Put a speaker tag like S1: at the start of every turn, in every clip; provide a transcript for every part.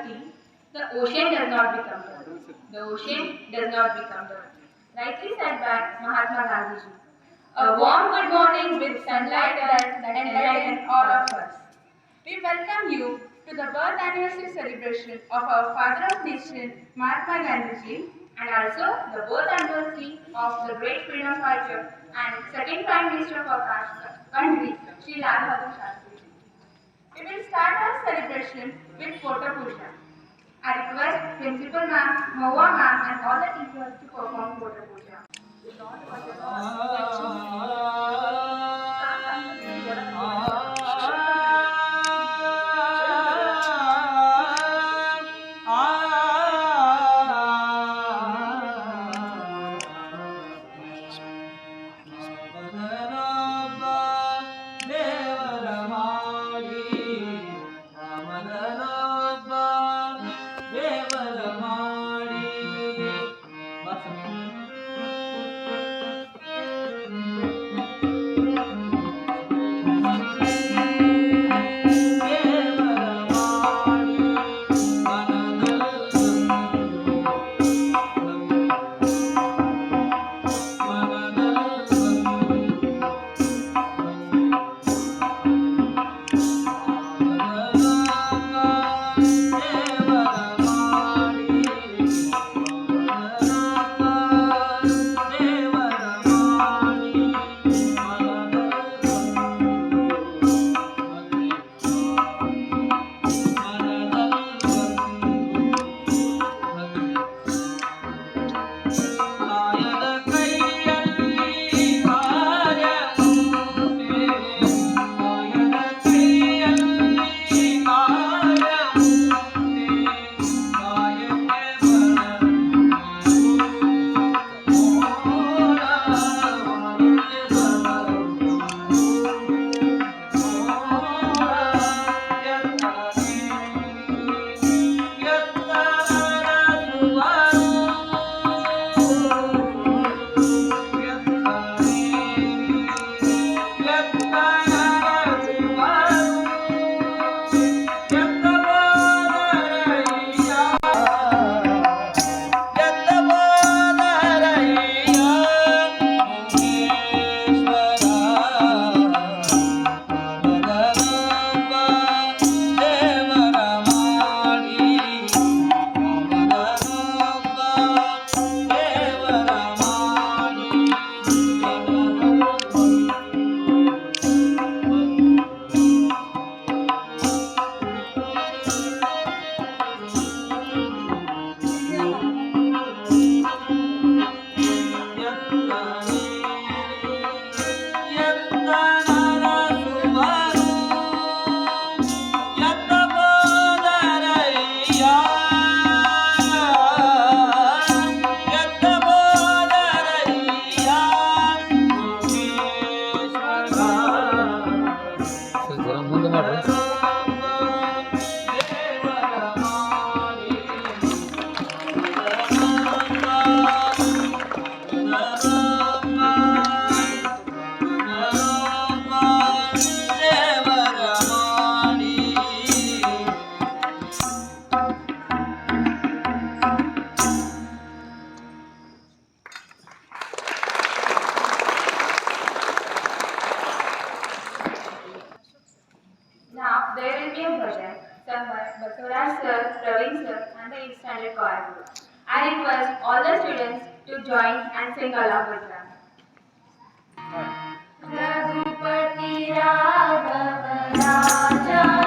S1: dirty, the ocean does not become dirty. The ocean does not become dirty. Rightly said by Mahatma Gandhi ji. A warm good morning with sunlight that enlighten all of us. We welcome you to the birth anniversary celebration of our father of nation, Mahatma Gandhi ji, and also the birth anniversary of the great freedom fighter and second Prime Minister of our country, Sri Lal Bahadur Shastri ji. We will start our celebration with photo puja. I request Principal Ma'am, Maua Ma'am and all the teachers to perform photo puja. Now there will be a bhajan sung by Basuraj sir, Praveen sir and the 8th standard choir group. I request all the students to join and sing along with them. Raghupati Raghav Raja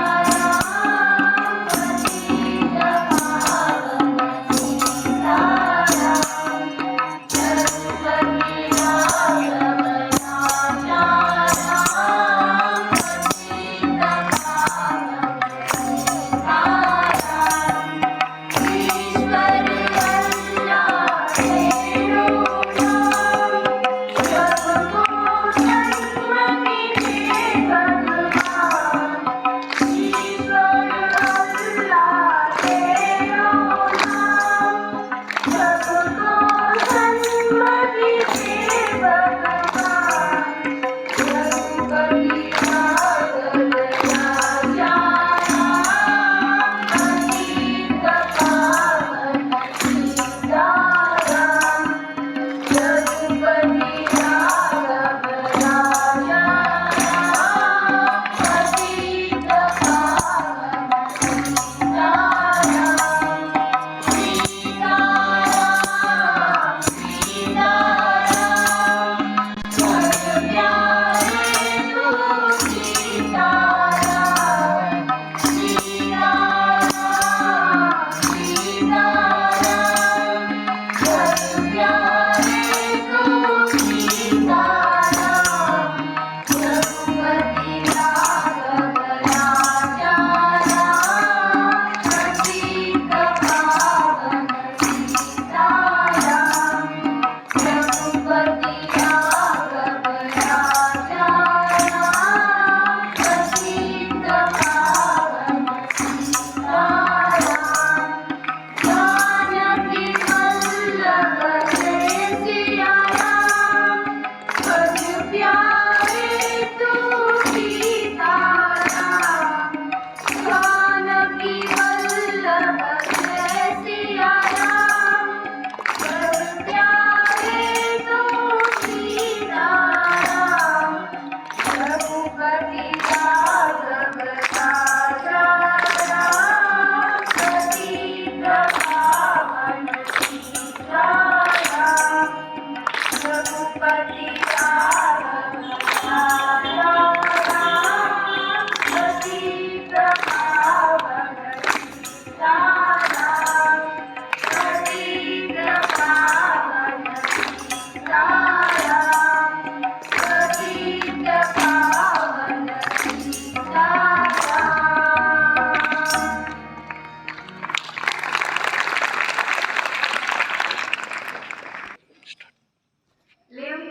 S1: Live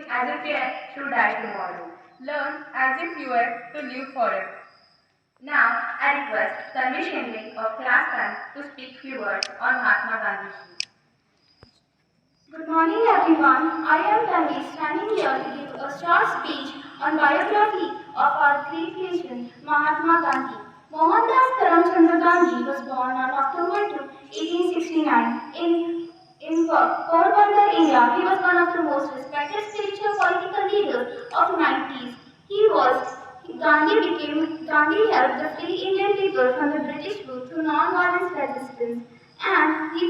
S1: as if you are to die tomorrow. Learn as if you were to live forever. Now, I request Tanvi Shende of Class 10 to speak few words on Mahatma Gandhi.
S2: Good morning everyone. I am Tanvi standing here to give a short speech on biography of our great nation, Mahatma Gandhi. Mohandas Karamchandra Gandhi was born on October 2, 1869 in Porbandar, India. He was one of the most respected spiritual political leaders of 90s. Gandhi helped the free Indian people from the British rule through non-violence resistance, and the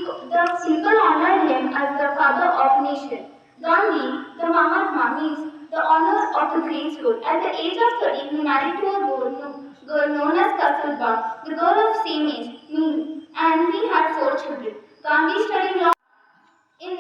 S2: people honored him as the father of nation. Gandhi, the Mahatma, means the honor of the great soul. At the age of 30, he married to a girl known as Kasturba, the girl of same age, me, and he had 4 children. Gandhi studied law in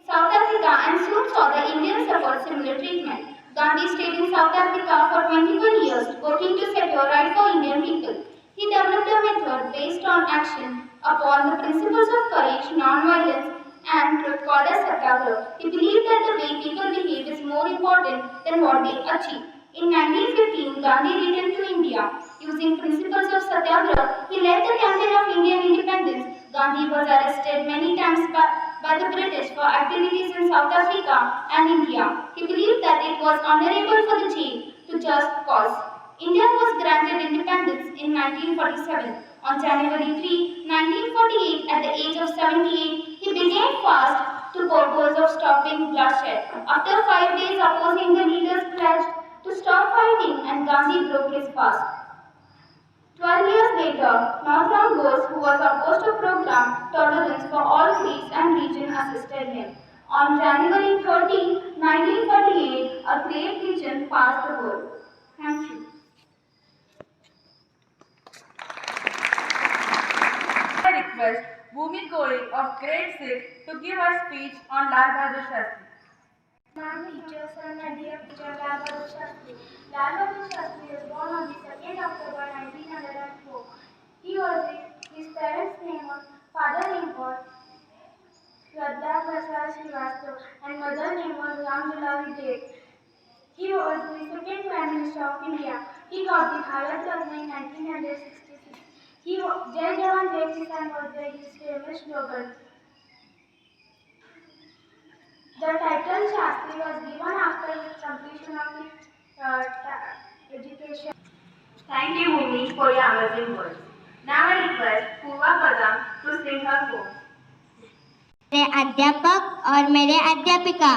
S2: South Africa and soon saw the Indians suffer similar treatment. Gandhi stayed in South Africa for 21 years, working to secure rights for Indian people. He developed a method based on action upon the principles of courage, non-violence, and truth called as Satyagraha. He believed that the way people behave is more important than what they achieve. In 1915, Gandhi returned to India. Using principles of Satyagraha, he led the campaign of Indian independence. Gandhi was arrested many times by the British for activities in South Africa and India. He believed that it was honorable for the jail to just cause. India was granted independence in 1947. On January 3, 1948, at the age of 78, he began fast to purpose of stopping bloodshed. After 5 days opposing the leader's pledge to stop fighting, and Gandhi broke his fast. 12 years later, Northam Bose, who was opposed to program tolerance for all creeds and religion, assisted him. On January 30, 1948, a great vision passed the world. Thank you.
S1: I request Bhumi Kori of grade 6 to give a speech on Lal Bahadur Shastri.
S2: My teachers and my dear teacher Lal Bahadur Shastri. Lal Bahadur Shastri was born on the 2nd October 1904. His parents' name was father name was Shraddha Prasad Srivastava and mother name was Ramdulali Dev. He was the second Prime Minister of India. He got the Bharat Ratna in 1966. Jai Jawan Jai Kisan was his famous slogan. The title Shastri was given after his completion of his education.
S1: Thank you, Bhumi, for your amazing words. Now I request Purva Padam to sing her poem.
S3: मेरे अध्यापक और मेरे अध्यापिका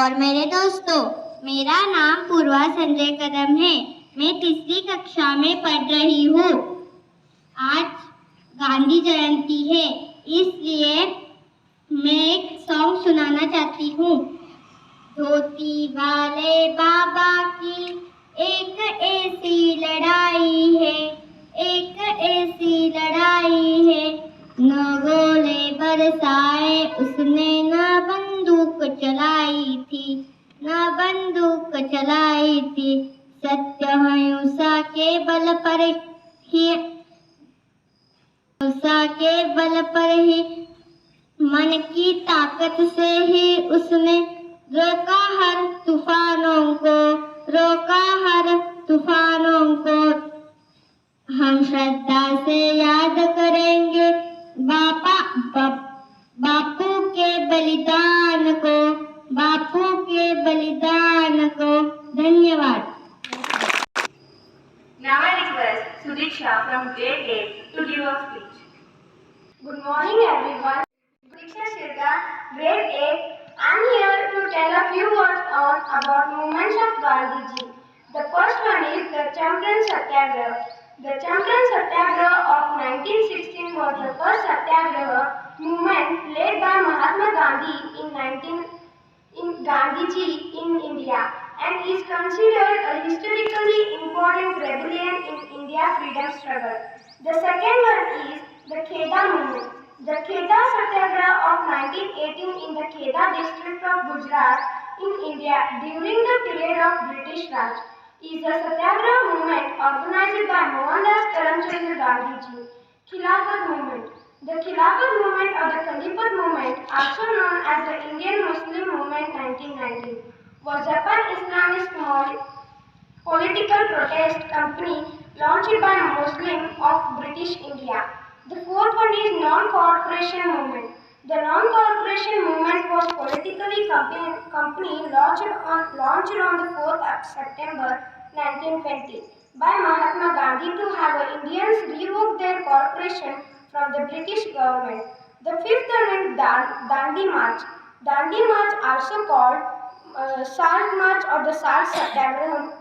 S3: और मेरे दोस्तों, मेरा नाम पूर्वा संजय कदम है। मैं 3री कक्षा में पढ़ रही हूँ। आज गांधी जयंती है, इसलिए मैं एक सॉन्ग सुनाना चाहती हूँ। धोती वाले बाबा की एक ऐसी लड़ाई है, एक ऐसी लड़ाई है, न गोले बरसाए उसने, न बंदूक चलाई थी, न बंदूक चलाई थी। सत्य अहिंसा के बल पर ही, अहिंसा के बल पर ही, मन की ताकत से ही उसने रोका हर तूफानों को, रोका हर तूफानों को। हम श्रद्धा से याद करेंगे बापू के बलिदान को, बापू के बलिदान को। धन्यवाद।
S1: Now I request Sudiksha from grade 8 to give a speech.
S2: Good morning everyone. Diksha Shirda, grade 8. I am here to tell a few words about movements of Gandhi ji. The first one is the Champran Satyagraha. The Champran Satyagraha of 1916 was the first Satyagraha movement led by Mahatma Gandhi in Gandhi ji India and is considered a historically important rebellion in India's freedom struggle. The second one is the Kheda movement. The Kheda Satyagraha of 1918 in the Kheda district of Gujarat in India during the period of British Raj is a Satyagraha movement organized by Mohandas Karamchand Gandhi. Khilafat movement. The Khilafat movement or the Caliphate movement, also known as the Indian Muslim Movement 1919, was Japan Islamist political protest company launched by Muslims of British India. The fourth one is non-cooperation movement. The non-cooperation movement was politically company launched on the 4th of September 1920 by Mahatma Gandhi to have Indians revoke their cooperation from the British government. The fifth one is Dandi March. Dandi March, also called Salt March or the Salt Satyagraha,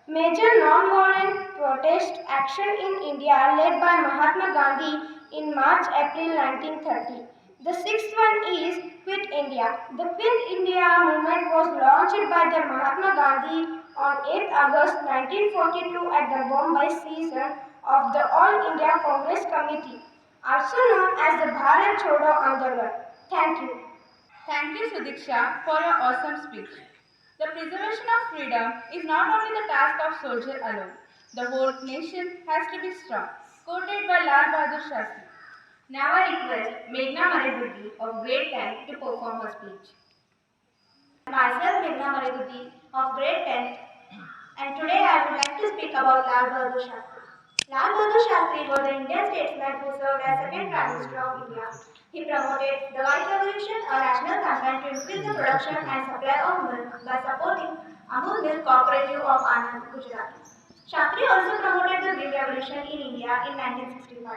S2: major non-violent protest action in India led by Mahatma Gandhi in March-April 1930. The sixth one is Quit India. The Quit India movement was launched by the Mahatma Gandhi on 8th August 1942 at the Bombay season of the All India Congress Committee, also known as the Bharat Chodo Andolan. Thank you.
S1: Thank you, Sudiksha, for your awesome speech. The preservation of freedom is not only the task of soldier alone. The whole nation has to be strong. Quoted by Lal Bahadur Shastri. Now I request Meghna Maridudi of grade 10 to perform her speech.
S2: Myself, Meghna Maridudi of grade 10, and today I would like to speak about Lal Bahadur Shastri. Lal Bahadur Shastri was an Indian statesman who served as second Prime Minister of India. He promoted the White Revolution, a national campaign to increase the production and supply of milk by supporting Amul Milk Cooperative of Anand, Gujarat. Shastri also promoted the Green Revolution in India in 1965.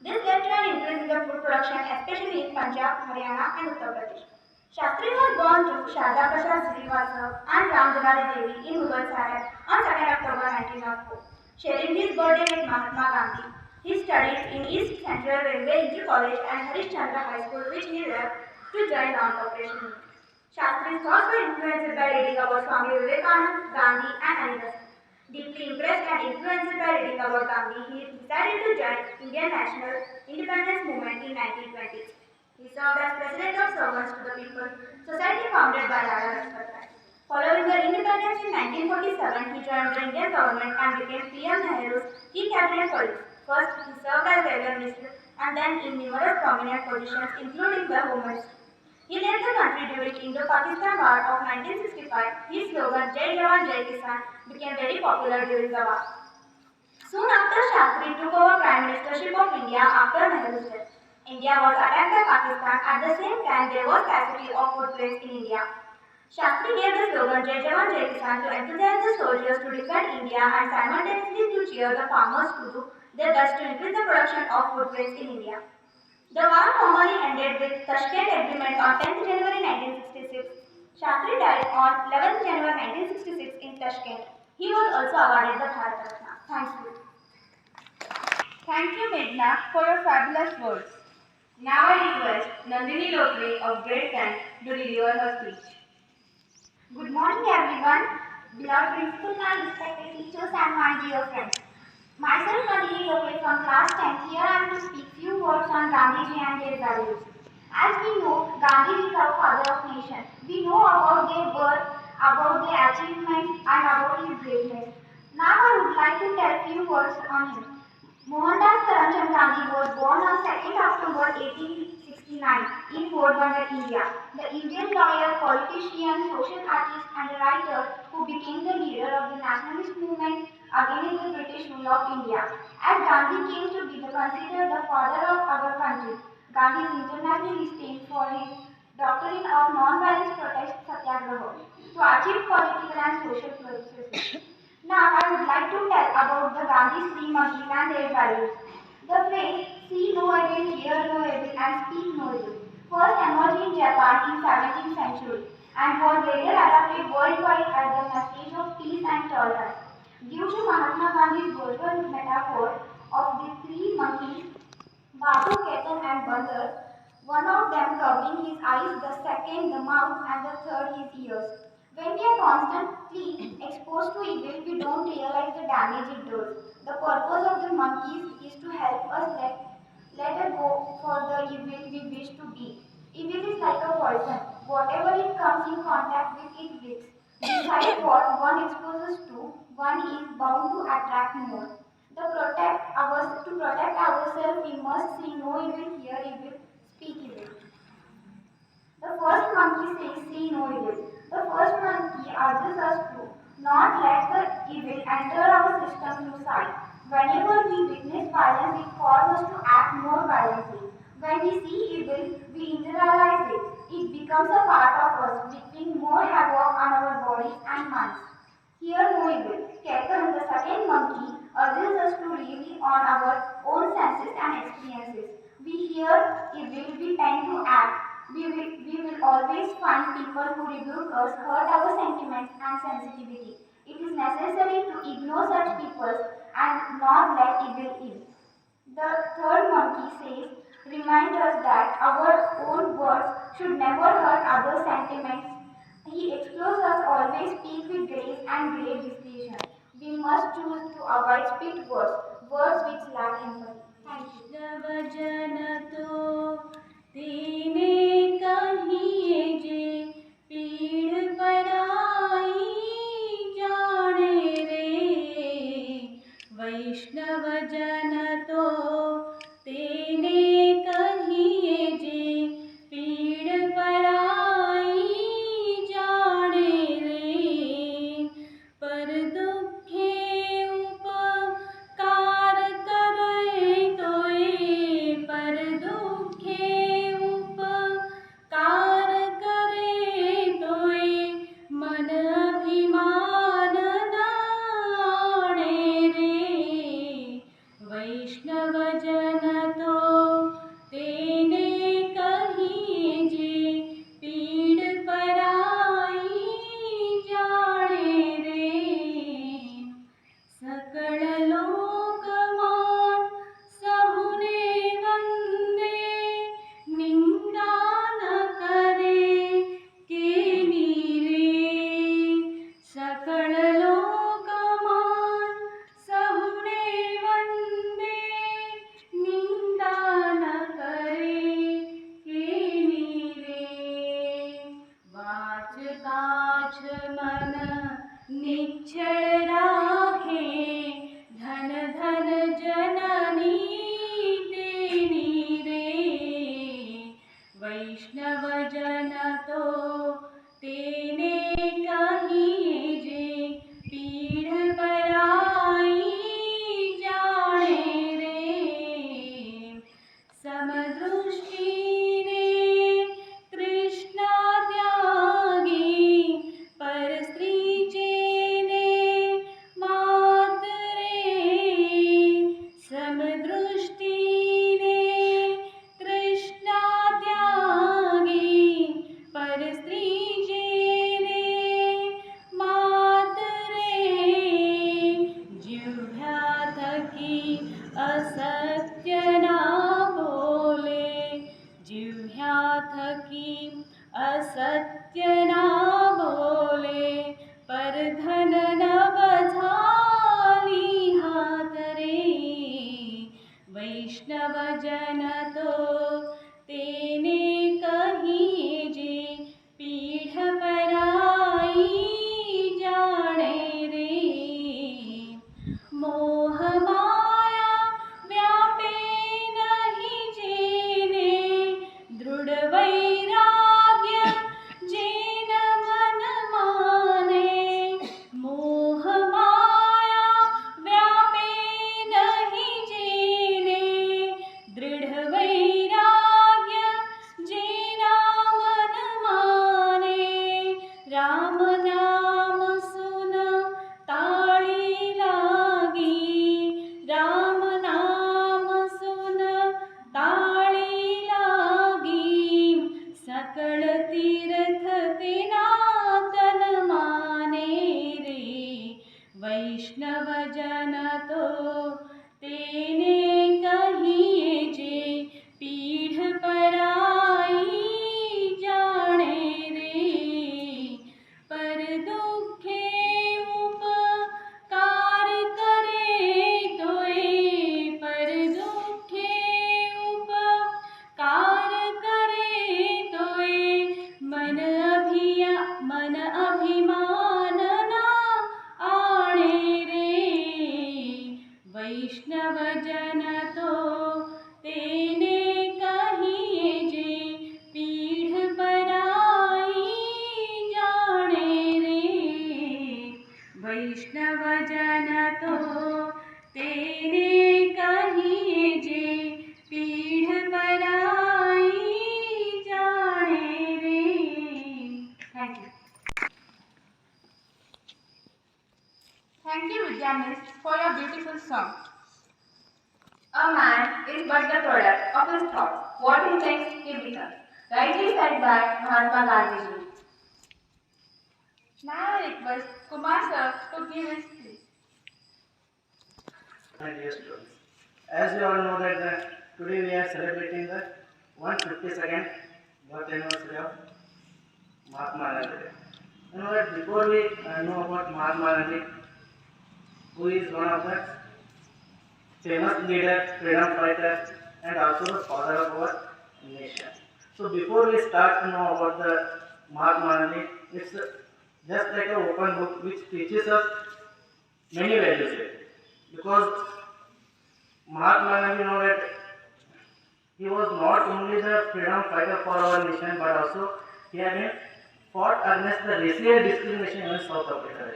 S2: This led to an increase in the food production, especially in Punjab, Haryana, and Uttar Pradesh. Shastri was born to Sharda Prasad Srivastava and Ramdulali Devi in Mughal Sarai on 2nd October 1904. Sharing his birthday with Mahatma Gandhi, he studied in East Central Railway Inter College and Harish Chandra High School, which he left to join non-cooperation movement. Shastri's thoughts were influenced by reading about Swami Vivekananda, Gandhi, and Anand. Deeply impressed and influenced by reading about Gandhi, he decided to join Indian National Independence Movement in 1920s. He served as President of Servants to the People, society founded by Lala Lajpat Rai. Following the independence in 1947, he joined the Indian government and became PM Nehru's key cabinet colleague. First, he served as Railway Minister and then in numerous prominent positions, including the Home Ministry. He led the country during Indo-Pakistan War of 1965. His slogan, Jai Jawan, Jai Kisan, became very popular during the war. Soon after, Shastri took over Prime Ministership of India after Nehru's death. India was attacked by Pakistan. At the same time, there was scarcity of food grains in India. Shastri gave the slogan Jai Jawan Jai Kisan to encourage the soldiers to defend India and simultaneously to cheer the farmers to do their best to increase the production of food grains in India. The war formally ended with Tashkent Agreement on 10th January 1966. Shastri died on 11th January 1966 in Tashkent. He was also awarded the Bharat Ratna. Thank you.
S1: Thank you, Meghna, for your fabulous words. Now I request Nandini Lokre of grade 10 to deliver her speech.
S2: Good morning, everyone. Beloved principal and respected teachers and my dear friends. Myself, Nandini Lokre from class 10. Here I am to speak few words on Gandhiji and their values. As we know, Gandhi is our father of nation. We know about their birth, about their achievements, and about his greatness. Now I would like to tell few words on him. Mohandas Karamchand Gandhi was born on 2nd October 1869 in Porbandar, India. The Indian lawyer, politician, social artist, and writer who became the leader of the nationalist movement against the British rule of India. As Gandhi came to be considered the father of our country, Gandhi is internationally esteemed for his doctrine of non-violence protest satyagraha to achieve political and social progress. Now I would like to tell about the Gandhi's three monkeys and their values. The phrase see no evil, hear no evil, and speak no evil first emerged in Japan in 17th century and was later adopted worldwide as the message of peace and tolerance. Due to Mahatma Gandhi's verbal metaphor of the three monkeys, Babu, Ketan, and Bandar, one of them covering his eyes, the second the mouth and the third his ears. When we are constantly exposed to evil, we don't realize the damage it does. The purpose of the monkeys is to help us let us go for the evil we wish to be. Evil is like a poison. Whatever it comes in contact with, it hits. Besides what one exposes to, one is bound to attract more. To protect ourselves, we must see no evil, hear evil, speak evil. The first monkey says, see no evil. The first monkey urges us to not let the evil enter our system through sight. Whenever we witness violence, it causes us to act more violently. When we see evil, we internalize it. It becomes a part of us, wreaking more havoc on our bodies and minds. Hear no evil. Ketan, the second monkey, urges us to rely on our own senses and experiences. We hear evil, we tend to act. We will always find people who rebuke us, hurt our sentiments and sensitivity. It is necessary to ignore such people and not let evil in. The third monkey says, remind us that our own words should never hurt other sentiments. He explores us always speak with grace and great discretion. We must choose to avoid spit words, words which lack empathy. Thank you.
S1: तेने कहिए जे पीड़ पराई जाने रे वैष्णव जन तो तेने कहिए जे पीड़ पराई जाने रे पर दुखे उपकार करे तोए पर दुखे कार करे तोए मन अभिमान नाणे रे वैष्णव जन तो तेने कहिए जे पीड़ पराई जाने रे सकल लोक मान सहुने वंदे निंदा न करे के नीरे सकल लोक मान सहुने वंदे निंदा न करे के नीरे वाच काछ मन निश्चल राखे धन धन जननी तेनी रे वैष्णव जन तो तेने कहिए जे पीड़ पराई जाने रे समदृष्टि ने कृष्ण त्यागी पर स्त्री जेने मात रे समदृष्टि ने कृष्ण त्यागी पर स्त्री जेने मात रे जिह्वा थकी असत्य ना बोले जिह्वा थकी असत्य ना बोले पर धन न बझाली हाथ रे वैष्णव जन तो तेने कहिए जे पीड़ पराई जाने रे मोह माया व्यापे नहीं जेने दृढ़ वैराग्य जेन मन माने मोह माया व्यापे नहीं जेने दृढ़ वैराग्य जेना मन माने राम नाम सुन ताड़ी लागी राम नाम सुन ताड़ी लागी सकल तीर्थ तेना तन माने रे वैष्णव जन तो तेने कहिए जे पीड़ पराई जाने रे pianist, for your beautiful song.
S2: A man is but the product of his thoughts. What he thinks, he becomes. Rightly said by Mahatma Gandhi.
S1: Now I request Kumar sir to give his speech.
S4: My dear students, as you all know that today we are celebrating the 152nd birth anniversary of Mahatma Gandhi. You know that before we know about Mahatma Gandhi, who is one of the famous leader, freedom fighter, and also the father of our nation. So before we start to know about the Mahatma Gandhi, it's just like an open book which teaches us many values here. Because Mahatma Gandhi, you know that he was not only the freedom fighter for our nation, but also he had been fought against the racial discrimination in South Africa.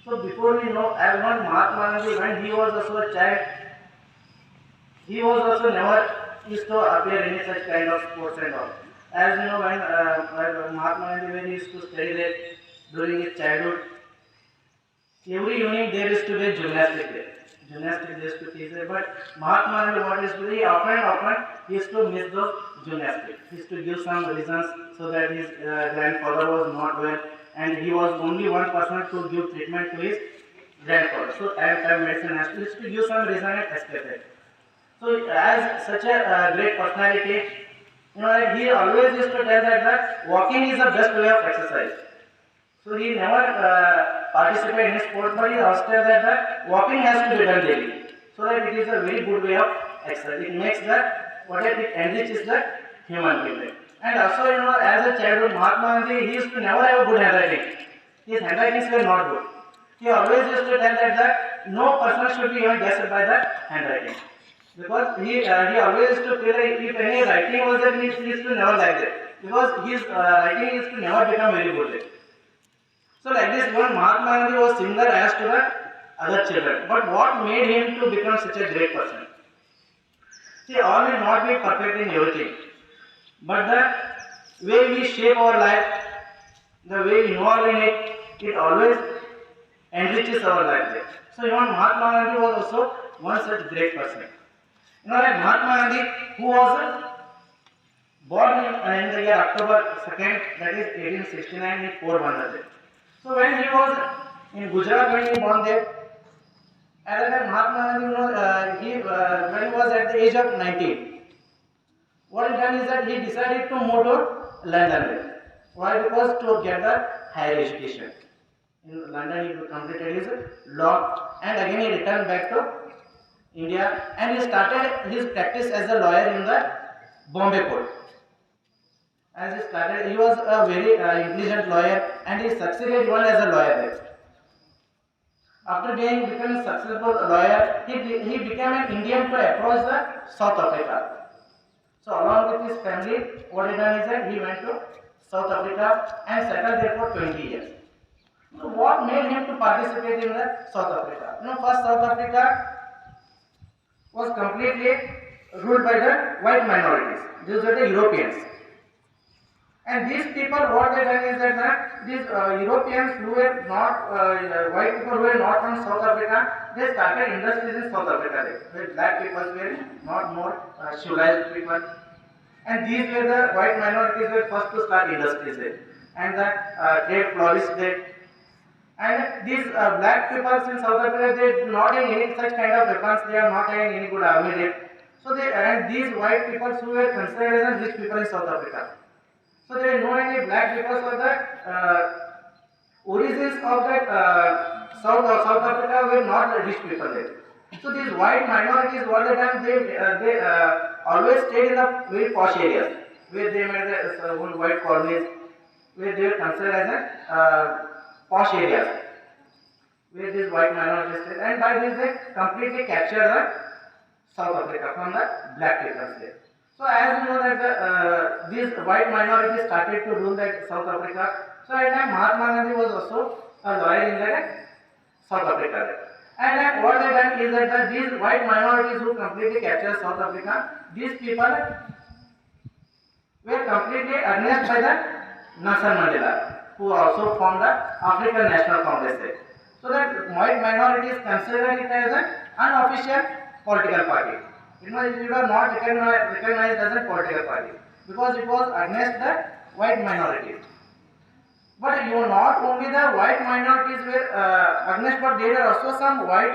S4: So before we know, as one Mahatma Gandhi, when he was also a child, he was also never used to appear in such kind of sports and all. As you know, when Mahatma Gandhi, when he used to study there during his childhood, every evening there used to be gymnastic there. Gymnastic they used to teach there, but Mahatma Gandhi what used to do, often he used to miss those gymnastics. He used to give some reasons so that his grandfather was not well, and he was only one person to give treatment to his grandfather. So time medicine has to, he used to give some reason and escape it. So as such a great personality, you know, like he always used to tell that walking is the best way of exercise. So he never participated in sport, but he also said that walking has to be done daily. So that it is a very good way of exercise. It makes it enriches the human being. And also, you know, as a childhood, Mahatma Gandhi, he used to never have a good handwriting. His handwritings were not good. He always used to tell that no person should be even guessed by the handwriting. Because he always used to feel like if any writing was there, he used to never like that. Because his writing used to never become very good. So like this, even Mahatma Gandhi was similar as to the other children. But what made him to become such a great person? See, all will not be perfect in everything. But the way we shape our life, the way we involve in it, it always enriches our life there. So even Mahatma Gandhi was also one such great person. You know, like Mahatma Gandhi, who was born in the year October 2nd, that is 1869 in Porbandar. So when he was in Gujarat, when he born there, at that time Mahatma Gandhi, when he was at the age of 19, what he done is that he decided to move to London. Why? Because to get the higher education. In London he completed his law, and again he returned back to India, and he started his practice as a lawyer in the Bombay court. As he started, he was a very intelligent lawyer, and he succeeded even as a lawyer there. After becoming a successful lawyer, he became an Indian to approach the South Africa. So along with his family, what he done is that he went to South Africa and settled there for 20 years. So what made him to participate in the South Africa? You know, first South Africa was completely ruled by the white minorities. These were the Europeans. And these people, what they done is that these Europeans who were not, white people who were not from South Africa, they started industries in South Africa, where black people were not more civilized people. And these were the white minorities were first to start industries there. And the trade flourished there. And these black people in South Africa, they do not have any such kind of weapons, they are not having any good army there. So and these white people who were considered as rich people in South Africa. So there are no any black people, so the origins of that South Africa were not rich people there. So these white minorities, what they done, they always stayed in the very posh areas, where they made their own white colonies, where they were considered as a posh areas, where these white minorities stayed, and by this they completely captured the South Africa from the black people there. So as you know that these white minorities started to rule that South Africa. So at that time Mahatma Gandhi was also a lawyer in that South Africa. And then what they done is that these white minorities who completely captured South Africa, these people were completely against by the Nelson Mandela, who also formed the African National Congress. So that white minority is considered it as an unofficial political party. It was not recognized as a political party because it was against the white minority. But you not only the white minorities were against, but there were also some white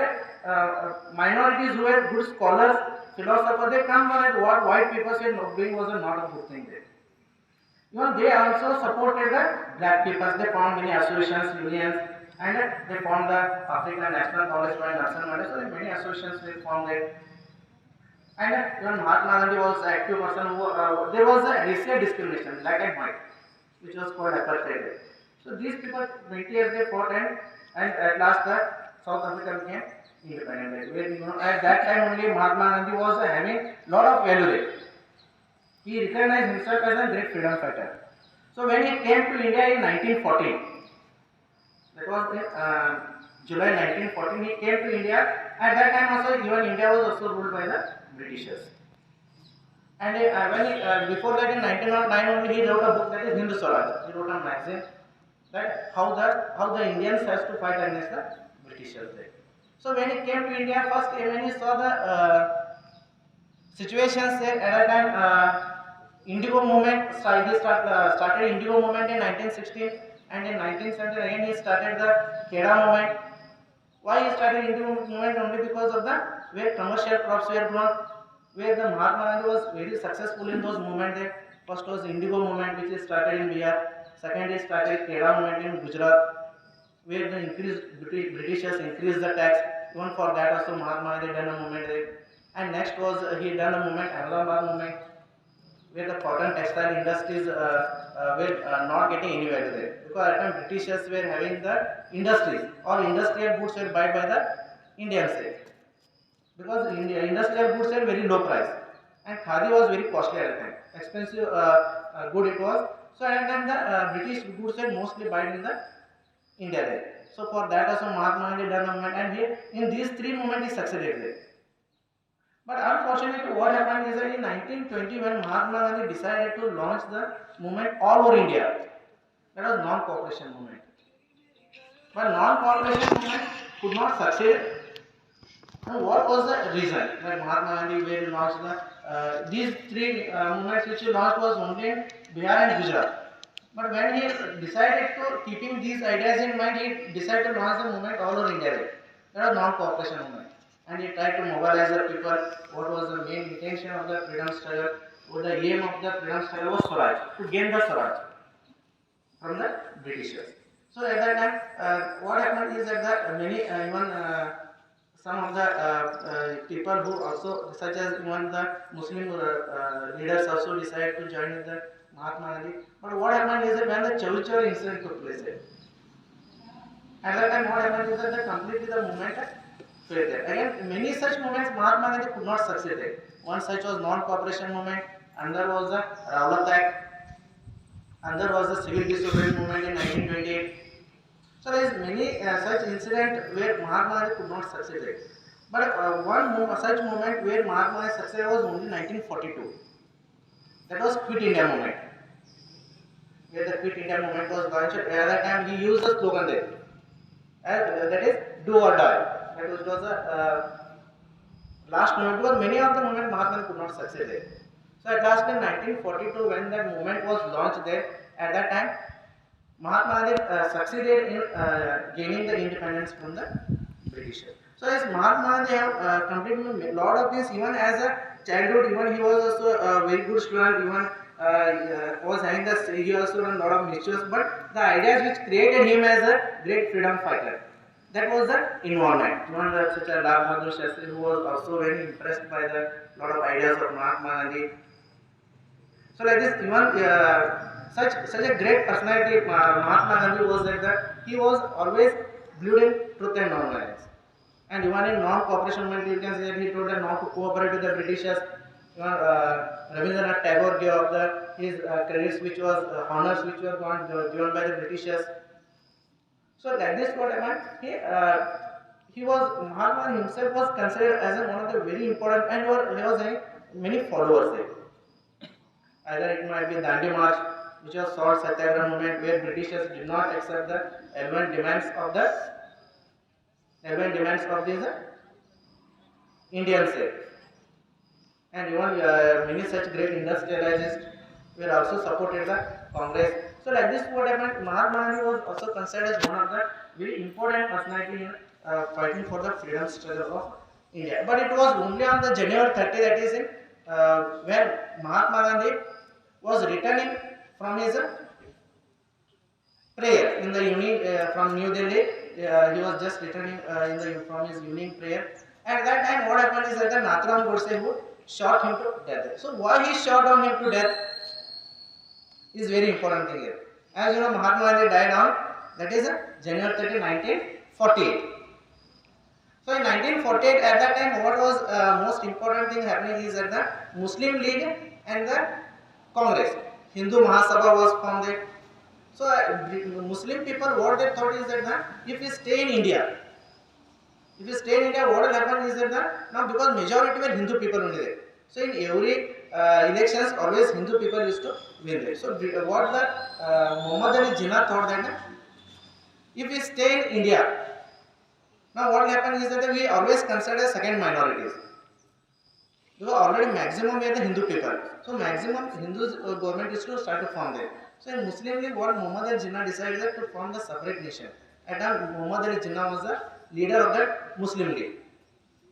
S4: minorities who were good scholars, philosophers. They come and what white people said doing was not a good thing there. Even they also supported the black people. They formed many associations, unions, and they formed the African National Congress by Nelson Mandela. So many associations were formed there. And even Mahatma Gandhi was an active person who there was a racial discrimination, black and white, which was called apartheid. So these people, 20 years they fought, and at last the South Africa became independent. Where, you know, at that time only Mahatma Gandhi was having lot of value there. He recognized himself as a great freedom fighter. So when he came to India in 1914, that was in July 1914, he came to India. At that time also, even India was also ruled by the Britishers. And before that in 1909 only he wrote a book that is Hindu Swaraj. He wrote a magazine that how the Indians has to fight against the Britishers there. So when he came to India first, when he saw the situations there at that time, Indigo movement started Indigo movement in 1916, and in 1917 again he started the Kheda movement. Why he started Indigo movement? Only because of the where commercial crops were grown, where the Mahatma Gandhi was very successful in those movements there. First was Indigo movement, which is started in Bihar. Second is started Kheda movement in Gujarat, where the Britishers increased the tax. Even for that also Mahatma Gandhi done a movement there. And next was he done a movement, Ahmedabad movement, where the cotton textile industries were not getting any value there. Because at the time Britishers were having the industries, all industrial goods were bought by the Indians there. Because industrial goods were very low price, and khadi was very costly at the time, expensive good it was. So at that time the British goods were mostly bought in the India there. So for that also Mahatma Gandhi done a movement, and he in these three movements he succeeded there. But unfortunately what happened is that in 1920 when Mahatma Gandhi decided to launch the movement all over India, that was non-cooperation movement. But non-cooperation movement could not succeed. And what was the reason that Mahatma Gandhi will launch these three movements which he launched was only in Bihar and Gujarat. But when he decided to keeping these ideas in mind, he decided to launch the movement all over India. That was non-cooperation movement, and he tried to mobilize the people. What was the main intention of the freedom struggle? What the aim of the freedom struggle was Swaraj, to gain the Swaraj from the Britishers. So at that time, what happened is that the many some of the people who also, such as even the Muslim leaders also decided to join with the Mahatma Gandhi. But what happened is that when the Chauri Chauri incident took place, at that time what happened is that completely the movement failed there. Again, many such movements Mahatma Gandhi could not succeed there. One such was non-cooperation movement, another was the Rowlatt Act, another was the civil disobedience movement in 1928. So there is many such incidents where Mahatma Gandhi could not succeed there. But such movement where Mahatma Gandhi succeeded was only 1942. That was Quit India movement. Where the Quit India movement was launched, at that time he used the slogan there. That is do or die. That was the last movement, because many of the movement Mahatma Gandhi could not succeed there. So at last in 1942 when that movement was launched there, at that time Mahatma Gandhi succeeded in gaining the independence from the Britishers. So as Mahatma Gandhi have completed a lot of things, even as a childhood, even he was also a very good student, even was having he also done a lot of mischief, but the ideas which created him as a great freedom fighter, that was the environment. Even such as Lal Bahadur Shastri, who was also very impressed by the lot of ideas of Mahatma Gandhi. So like this, even such a great personality Mahatma Gandhi was that he was always believed in truth and non-violence. And even in non-cooperation movement, you can see that he told them not to cooperate with the Britishers. Even Rabindranath Tagore gave up his credits, which was honors which were given by the Britishers. So like this, what happened? Mahatma himself was considered as one of the very important, and he was having many followers there. Either it might be Dandi March, which was Salt Satyagraha movement, where Britishers did not accept the element demands of the 11 demands of this Indian state. And even many such great industrialists were also supported the Congress. So like this, what happened? Mahatma Gandhi was also considered as one of the very important personality in fighting for the freedom struggle of India. But it was only on the January 30, that is in when Mahatma Gandhi was returning from his prayer in the evening from New Delhi. He was just returning from his evening prayer. At that time, what happened is that the Nathuram Godse who shot him to death. So why he shot on him to death is very important thing here. As you know, Mahatma Gandhi died on, that is January 30, 1948. So in 1948, at that time, what was most important thing happening is that the Muslim League and the Congress, Hindu Mahasabha was formed. So Muslim people, what they thought is that if we stay in India, what will happen is that now because majority were Hindu people only there. So in every elections, always Hindu people used to win there. So what the Muhammad Ali Jinnah thought that if we stay in India, now what will happen is that we always consider second minorities. Because already maximum were the Hindu people. So maximum Hindus government is to start to form there. So in Muslim League, what Muhammad Ali Jinnah decided to form the separate nation. At that Muhammad Ali Jinnah was the leader of that Muslim League.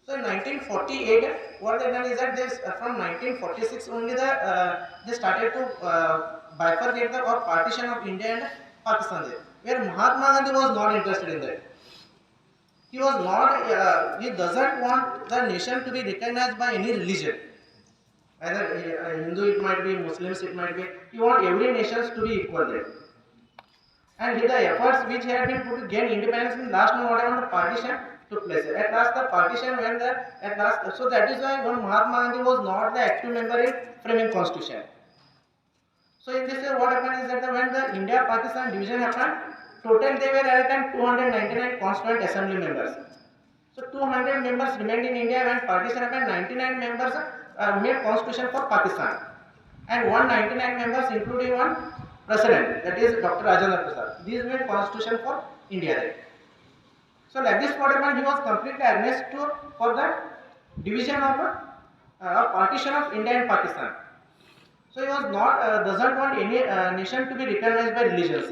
S4: So in 1948, what they done is that from 1946 only they started to bifurcate or partition of India and Pakistan there, where Mahatma Gandhi was not interested in that. He was not. He doesn't want the nation to be recognized by any religion. Either Hindu it might be, Muslims it might be. He wants every nation to be equal there. And the efforts which had been put to gain independence in last no whatever the partition took place. At last the partition went there. At last, so that is why when Mahatma Gandhi was not the active member in framing constitution. So in this way, what happened is that when the India-Pakistan division happened, total they were at a time 299 constituent assembly members. So 200 members remained in India when partition happened. 99 members made constitution for Pakistan, and 199 members, including one president, that is Dr. Rajendra Prasad. These made constitution for India. So like this, what happened? He was completely against for the division of partition of India and Pakistan. So he was not doesn't want any nation to be recognized by religion.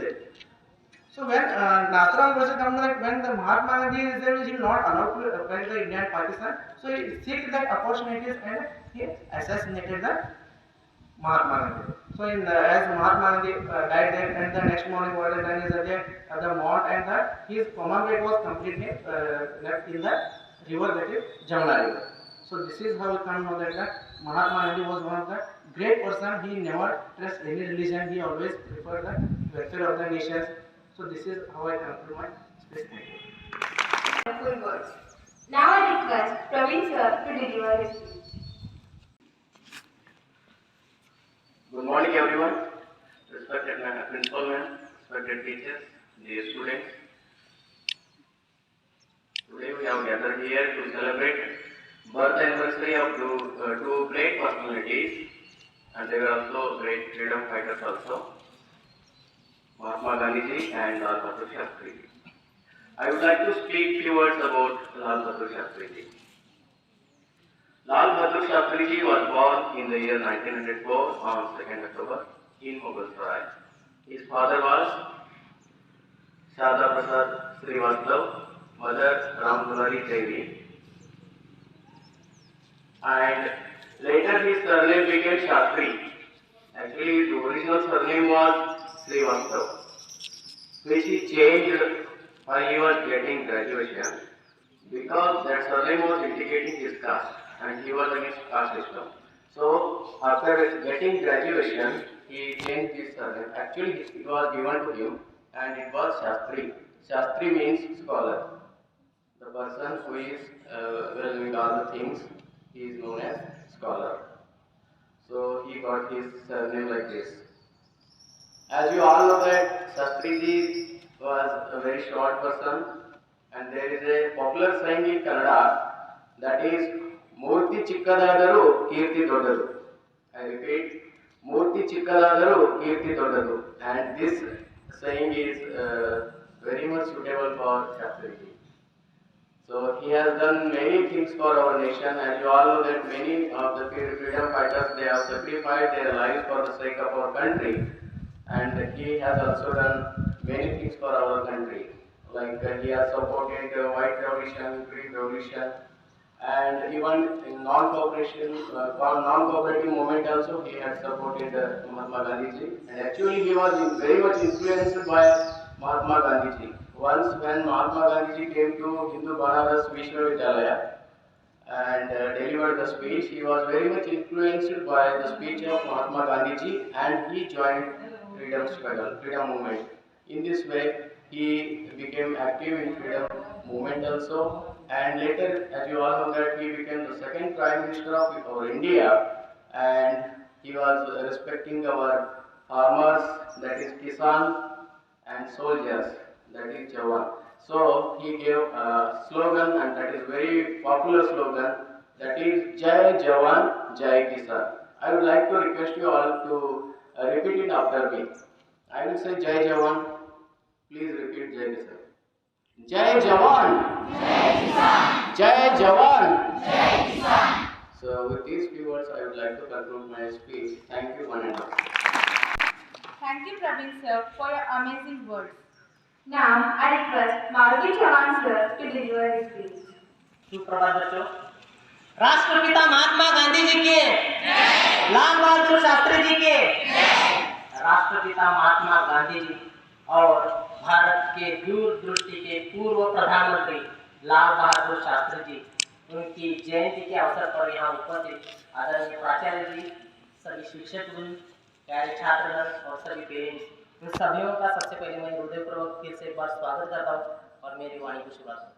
S4: So when Nathuram Godse comes, when the Mahatma Gandhi is there, he is not allowed to fight the India and Pakistan. So he seeked that opportunities and he assassinated the Mahatma Gandhi. So as Mahatma Gandhi died there, and the next morning what they done is that the mount and his commandant was completely left in the river, that is Jamuna river. So this is how we can know that Mahatma Gandhi was one of the great person. He never trust any religion. He always preferred the welfare of the nations. So this is how I conclude my speech. Thank you.
S1: Wonderful words. Now I request Praveen sir to deliver his speech.
S5: Good morning, everyone. Respected principal ma'am, respected teachers, dear students. Today we have gathered here to celebrate birth anniversary of two great personalities, and they were also great freedom fighters also, Mahatma Gandhi ji and Lal Bahadur Shastri ji. I would like to speak few words about Lal Bahadur Shastri ji. Lal Bahadur Shastri ji was born in the year 1904 on 2nd October in Mughal. His father was Shada Prasad Srivastav, mother Ramdulari Devi, and later his surname became Shastri. Actually, his original surname was Srivastav, which he changed while he was getting graduation, because that surname was indicating his caste and he was against caste system. So after getting graduation, he changed his surname. Actually, it was given to him and it was Shastri. Shastri means scholar. The person who is well doing all the things, he is known as scholar. So he got his surname like this. As you all know that Shastri ji was a very short person, and there is a popular saying in Kannada that is Murti Chikkadadaru Kirti Dodadu. I repeat, Murti Chikkadadaru Kirti Dodadu, and this saying is very much suitable for Shastri ji. So he has done many things for our nation, and you all know that many of the freedom fighters, they have sacrificed their lives for the sake of our country, and he has also done many things for our country. Like he has supported the white revolution, green revolution, and even in non-cooperative movement also he had supported Mahatma Gandhi ji. And actually he was very much influenced by Mahatma Gandhi ji. Once when Mahatma Gandhi ji came to Hindu Banaras Vishwavidyalaya and delivered the speech, he was very much influenced by the speech of Mahatma Gandhi ji, and he joined freedom struggle, freedom movement. In this way, he became active in freedom movement also, and later, as you all know, that he became the second Prime Minister of our India, and he was respecting our farmers, that is Kisan, and soldiers, that is Jawan. So he gave a slogan, and that is very popular slogan, that is Jai Jawan, Jai Kisan. I would like to request you all to repeat it after me. I will say Jai Jawan. Please repeat Jai Kisan. Jai Jawan, Jai Jawan, Jai Kisan. So with these few words, I would like to conclude my speech. Thank you, one and all.
S1: Thank you, Praveen sir, for your amazing words.
S2: Now, I request Maruti Chavan sir to deliver his speech.
S6: सुप्रभात बच्चों। राष्ट्रपिता महात्मा गांधी जी के, लाल बहादुर शास्त्री जी के, राष्ट्रपिता महात्मा गांधी जी और भारत के दूरदृष्टि के पूर्व प्रधानमंत्री लाल बहादुर शास्त्री जी, उनकी जयंती के अवसर पर यहाँ उपस्थित आदरणीय प्राचार्य जी, सभी शिक्षक वृंद, प्यारे छात्रगण और सभी पेरेंट्स, इन सभी का सबसे पहले मैं हृदयपूर्वक फिर से एक बार स्वागत करता हूँ और मेरी वाणी को शुरुआत करता हूँ।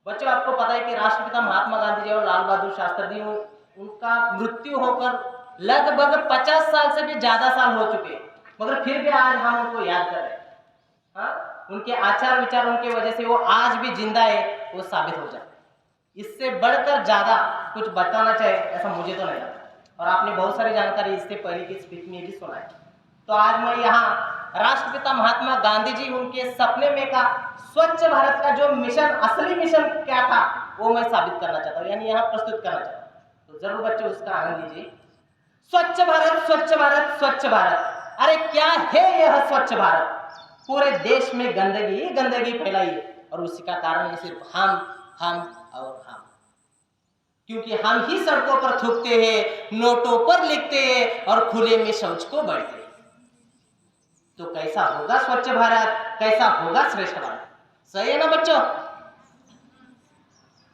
S6: बच्चों, आपको पता है कि राष्ट्रपिता महात्मा गांधी जी और लाल बहादुर शास्त्री जी, उनका मृत्यु होकर लगभग 50 साल से भी ज्यादा साल हो चुके हैं, मगर फिर भी आज हम उनको याद कर रहे हैं। हाँ, उनके आचार विचार, उनके वजह से वो आज भी जिंदा है, वो साबित हो जाता है। इससे बढ़कर ज्यादा कुछ बताना चाहे ऐसा मुझे तो नहीं लगता, और आपने बहुत सारी जानकारी इससे पहले की स्पीच में भी सुना है। तो आज मैं यहाँ राष्ट्रपिता महात्मा गांधी जी, उनके सपने में का स्वच्छ भारत का जो मिशन, असली मिशन क्या था, वो मैं साबित करना चाहता हूँ, यानी यहाँ प्रस्तुत करना चाहता हूँ। तो जरूर बच्चों उसका आनंद लीजिए। स्वच्छ भारत, स्वच्छ भारत, स्वच्छ भारत। अरे क्या है यह स्वच्छ भारत? पूरे देश में गंदगी ही गंदगी फैलाई है, और उसी का कारण है सिर्फ हम और हम। क्योंकि हम ही सड़कों पर थूकते हैं, नोटों पर लिखते हैं और खुले में शौच को बढ़ते हैं। तो कैसा होगा स्वच्छ भारत, कैसा होगा श्रेष्ठ भारत? सही है ना बच्चों?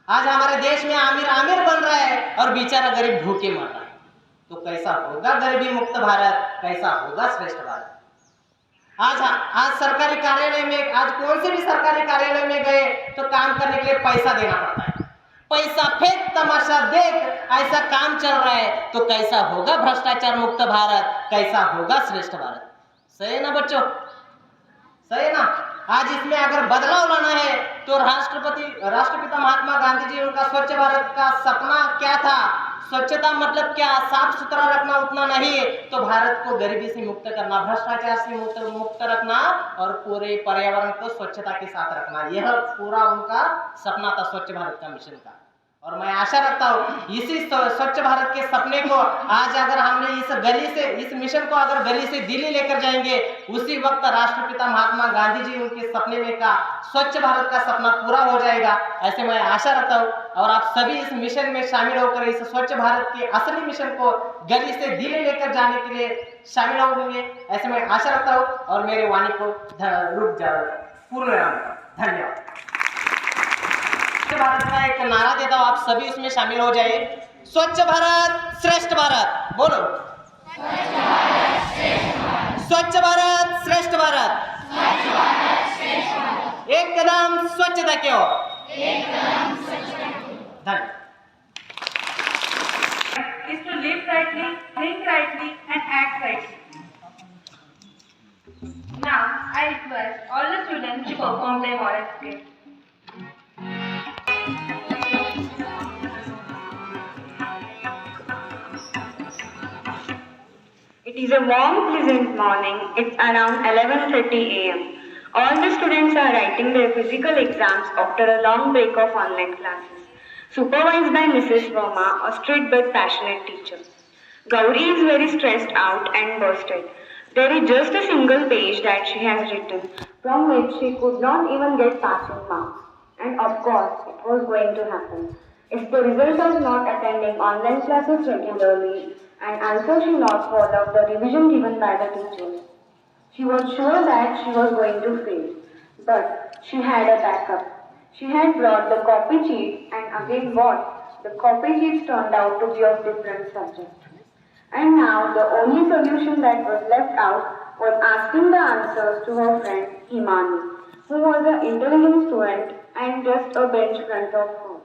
S6: आज हमारे देश में आमिर आमिर बन रहा है और बेचारा गरीब भूखे मर रहा है। तो कैसा होगा गरीबी मुक्त भारत, कैसा होगा श्रेष्ठ भारत? आज सरकारी कार्यालय में, आज कौन से भी सरकारी कार्यालय में गए तो काम करने के लिए पैसा देना पड़ता है। पैसा फेंक, तमाशा देख, ऐसा काम चल रहा है। तो कैसा होगा भ्रष्टाचार मुक्त भारत, कैसा होगा श्रेष्ठ भारत? सही है ना बच्चों? सही है ना? आज इसमें अगर बदलाव लाना है तो राष्ट्रपिता महात्मा गांधी जी, उनका स्वच्छ भारत का सपना क्या था? स्वच्छता मतलब क्या? साफ सुथरा रखना उतना नहीं, तो भारत को गरीबी से मुक्त करना, भ्रष्टाचार से मुक्त रखना और पूरे पर्यावरण को स्वच्छता के साथ रखना, यह पूरा उनका सपना था स्वच्छ भारत का मिशन का। और मैं आशा रखता हूँ इसी स्वच्छ भारत के सपने को आज अगर हमने इस मिशन को अगर गली से दिल्ली लेकर जाएंगे, उसी वक्त राष्ट्रपिता महात्मा गांधी जी, उनके सपने में का स्वच्छ भारत का सपना पूरा हो जाएगा, ऐसे मैं आशा रखता हूँ। और आप सभी इस मिशन में शामिल होकर इस स्वच्छ भारत के असली मिशन को गली से दिल्ली लेकर जाने के लिए शामिल होंगे, ऐसे मैं आशा रखता हूँ। और मेरे वाणी को पूर्ण विराम। धन्यवाद। भारत का एक नारा देता हूं, आप सभी उसमें शामिल हो जाइए। स्वच्छ भारत श्रेष्ठ भारत, बोलो। स्वच्छ भारत श्रेष्ठ भारत, एक कदम स्वच्छता की ओर। धन्यवाद।
S1: Is to live rightly, think rightly, and act rightly. Now, I request all the students to perform their moral skills.
S7: It is a warm, pleasant morning. It's around 11:30 a.m. All the students are writing their physical exams after a long break of online classes. Supervised by Mrs. Verma, a strict but passionate teacher. Gauri is very stressed out and bursted. There is just a single page that she has written, from which she could not even get passing marks. And of course, it was going to happen. If the result of not attending online classes regularly, and also she not followed the revision given by the teachers. She was sure that she was going to fail, but she had a backup. She had brought the copy sheets, and again what? The copy sheets turned out to be of different subjects. And now the only solution that was left out was asking the answers to her friend Himani, who was an intelligent student and just a bench front of her.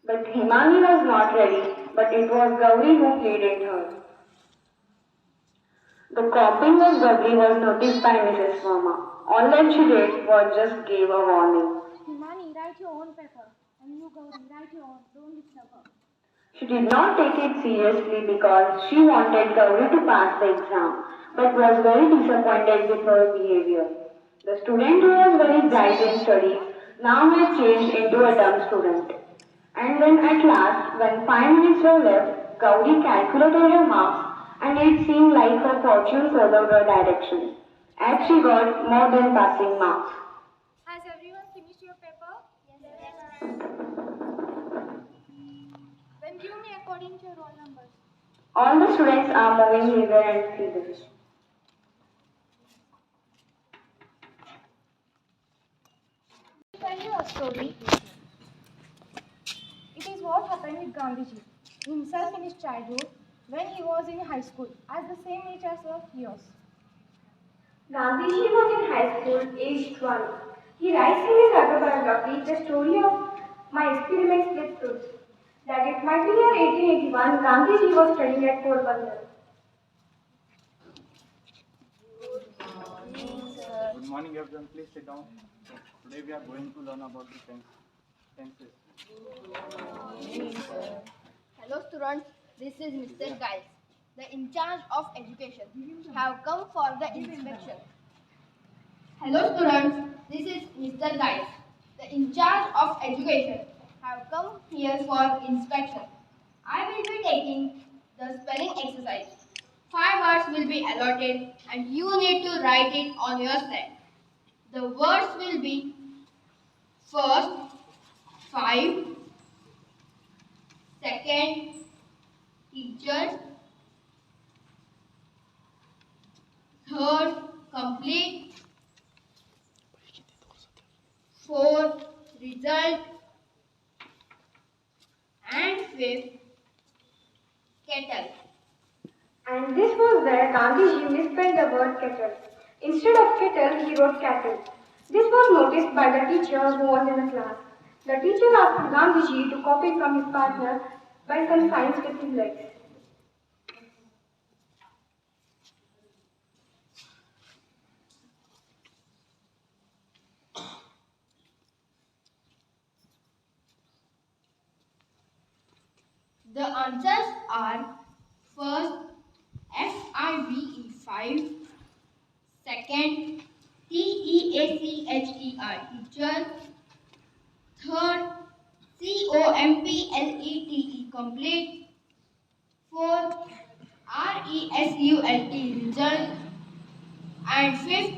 S7: But Himani was not ready, but it was Gauri who pleaded her. The copying of Gauri was noticed by Mrs. Verma. All that she did was just give a warning.
S3: Himani, write your own paper. And you, Gauri, write your own. Don't disturb her.
S7: She did not take it seriously because she wanted Gauri to pass the exam, but was very disappointed with her behavior. The student who was very bright in studies now had changed into a dumb student. And then at last, when 5 minutes were left, Gauri calculated her marks and it seemed like her fortune followed her direction, as she got more than passing marks.
S3: Has everyone finished your paper? Yes. Then give me according to your roll numbers.
S7: All the students are moving hither and thither.
S3: Tell you a story. It is what happened with Gandhiji himself in his childhood when he was in high school, as the same age as of yours.
S2: Gandhiji was in high school, aged 12. He writes in his autobiography the story of my experiments with fruits. That it might be year 1881, Gandhiji was studying at Porbandar.
S8: Good morning everyone, please sit down. Today we are going to learn about the tenses.
S9: Hello students, this is Mr. Giles, the in charge of education. Have come for the inspection. Hello students, this is Mr. Giles, the in charge of education. Have come here for inspection. I will be taking the spelling exercise. 5 words will be allotted and you need to write it on your slate. The words will be first, 5, second, teacher, third, complete, fourth, result, and fifth, kettle.
S2: And this was where Gandhiji misspelled the word kettle. Instead of kettle, he wrote cattle. This was noticed by the teacher who was in the class. The teacher asked Gandhiji to copy from his partner by some signs with his legs.
S9: The answers are first FIVE 5, second TEACHER teacher, third COMPLETE complete, fourth RESULT result, and fifth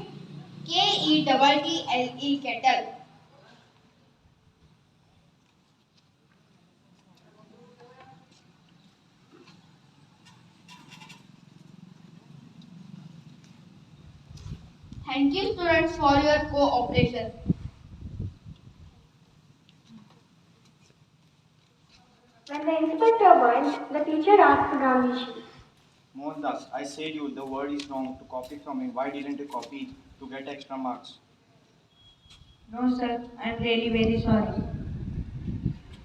S9: KETTLE kettle. Thank you students for your cooperation.
S2: When the inspector went, the teacher asked Gandhiji,
S8: Mohandas, I said you the word is wrong to copy from him. Why didn't you copy to get extra marks?
S10: No sir, I am really very sorry.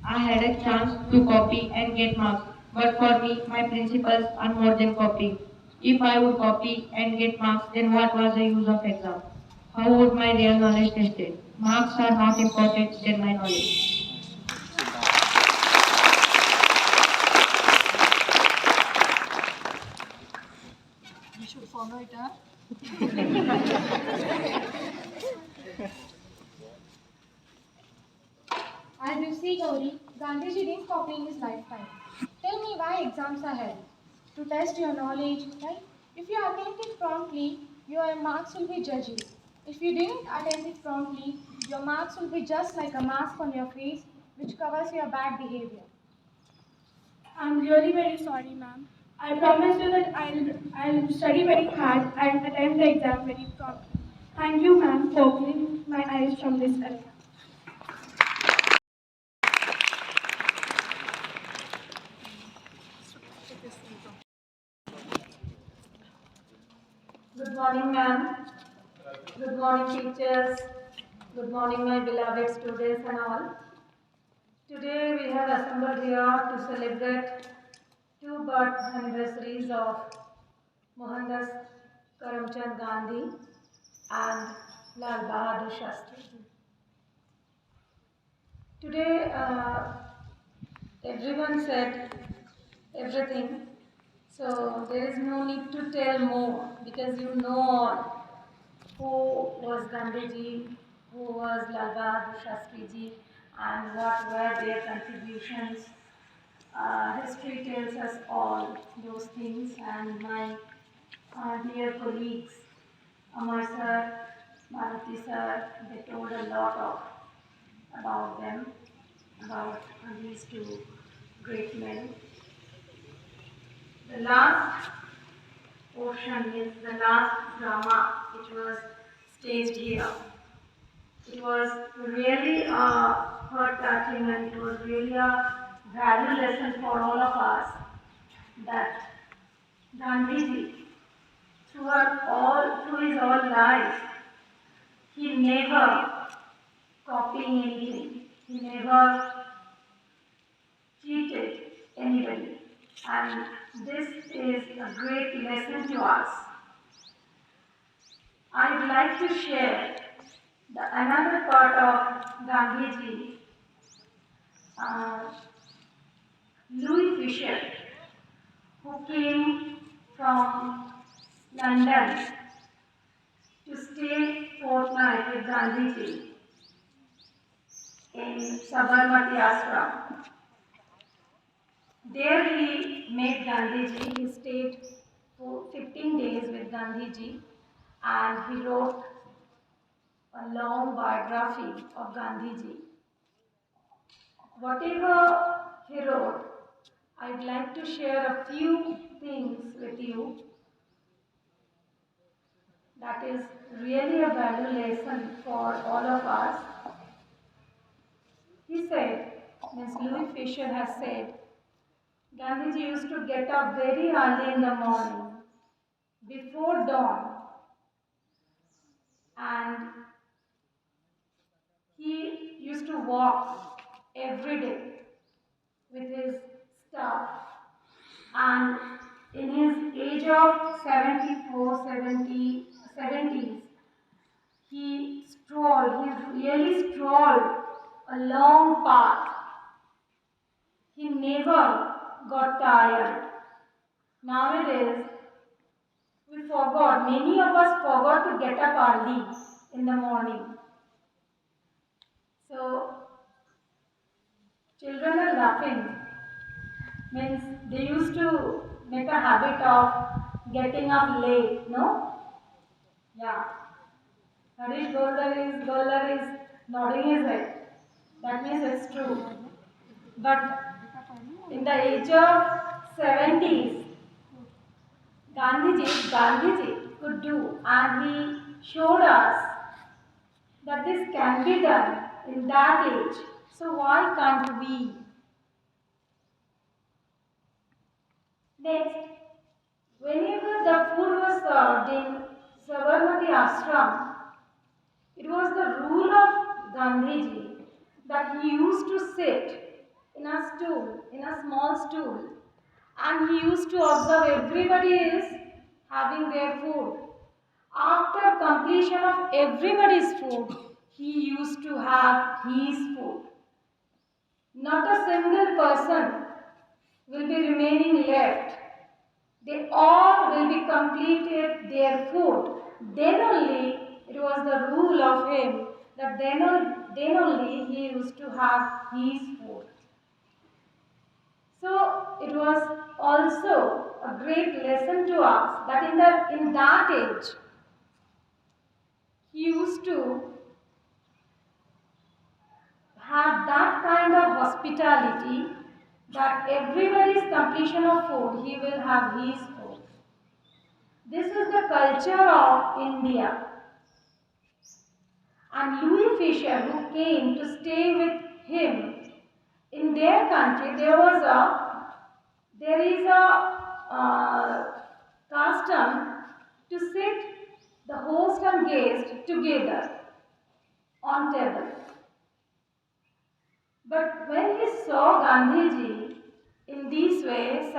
S10: I had a chance to copy and get marks, but for me, my principles are more than copying. If I would copy and get marks, then what was the use of exam? How would my real knowledge tested? Marks are not important than my knowledge.
S11: beta. As you see, Gauri, Gandhiji didn't copy in his lifetime. Tell me why exams are held. To test your knowledge, right? If you attempt it promptly, your marks will be judged. If you didn't attempt it promptly, your marks will be just like a mask on your face which covers your bad behavior.
S12: I'm really very sorry, ma'am. I promise you that I'll study very hard and attempt the exam very promptly. Thank you, ma'am, for opening my eyes from this arena.
S1: Good morning, ma'am. Good morning, teachers. Good morning, my beloved students and all. Today we have assembled here to celebrate two birth anniversaries of Mohandas Karamchand Gandhi and Lal Bahadur Shastri. Today, everyone said everything, so there is no need to tell more because you know all who was Gandhiji, who was Lal Bahadur Shastri ji, and what were their contributions. History tells us all those things, and my dear colleagues, Amar sir, Maruti sir, they told a lot about them, about these two great men. The last portion is the last drama which was staged here. It was really heart-touching, and it was really a value lesson for all of us that Gandhiji, through his whole life, he never copying anything. He never cheated anybody. And this is a great lesson to us. I'd like to share another part of Gandhiji. Louis Fisher, who came from London to stay fortnight with Gandhiji in Sabarmati Ashram. There he met Gandhiji. He stayed for 15 days with Gandhiji, and he wrote a long biography of Gandhiji. Whatever he wrote, I'd like to share a few things with you that is really a value lesson for all of us. He said, Ms. Louis Fisher has said, Gandhiji used to get up very early in the morning, before dawn, and he used to walk every day with his staff, and in his age of 70s, he really strolled a long path. He never got tired. Nowadays, many of us forgot to get up early in the morning. So, children are laughing. Means they used to make a habit of getting up late, no? Yeah. Harish Goldar is nodding his head. That means it's true. But in the age of 70s, Gandhiji could do, and he showed us that this can be done in that age. So why can't we? Next, whenever the food was served in Sabarmati Ashram, it was the rule of Gandhiji that he used to sit in a small stool, and he used to observe everybody is having their food. After completion of everybody's food, he used to have his food. Not a single person will be remaining left they all will be completed their food. Then only it was the rule of him that then only he used to have his food. So it was also a great lesson to us that in that age he used to have that kind of hospitality that everybody's completion of food, he will have his food. This is the culture of India. And Louis Fisher, who came to stay with him in their country, there is a custom to sit the host and guest together on table. But when he saw Gandhiji in this way,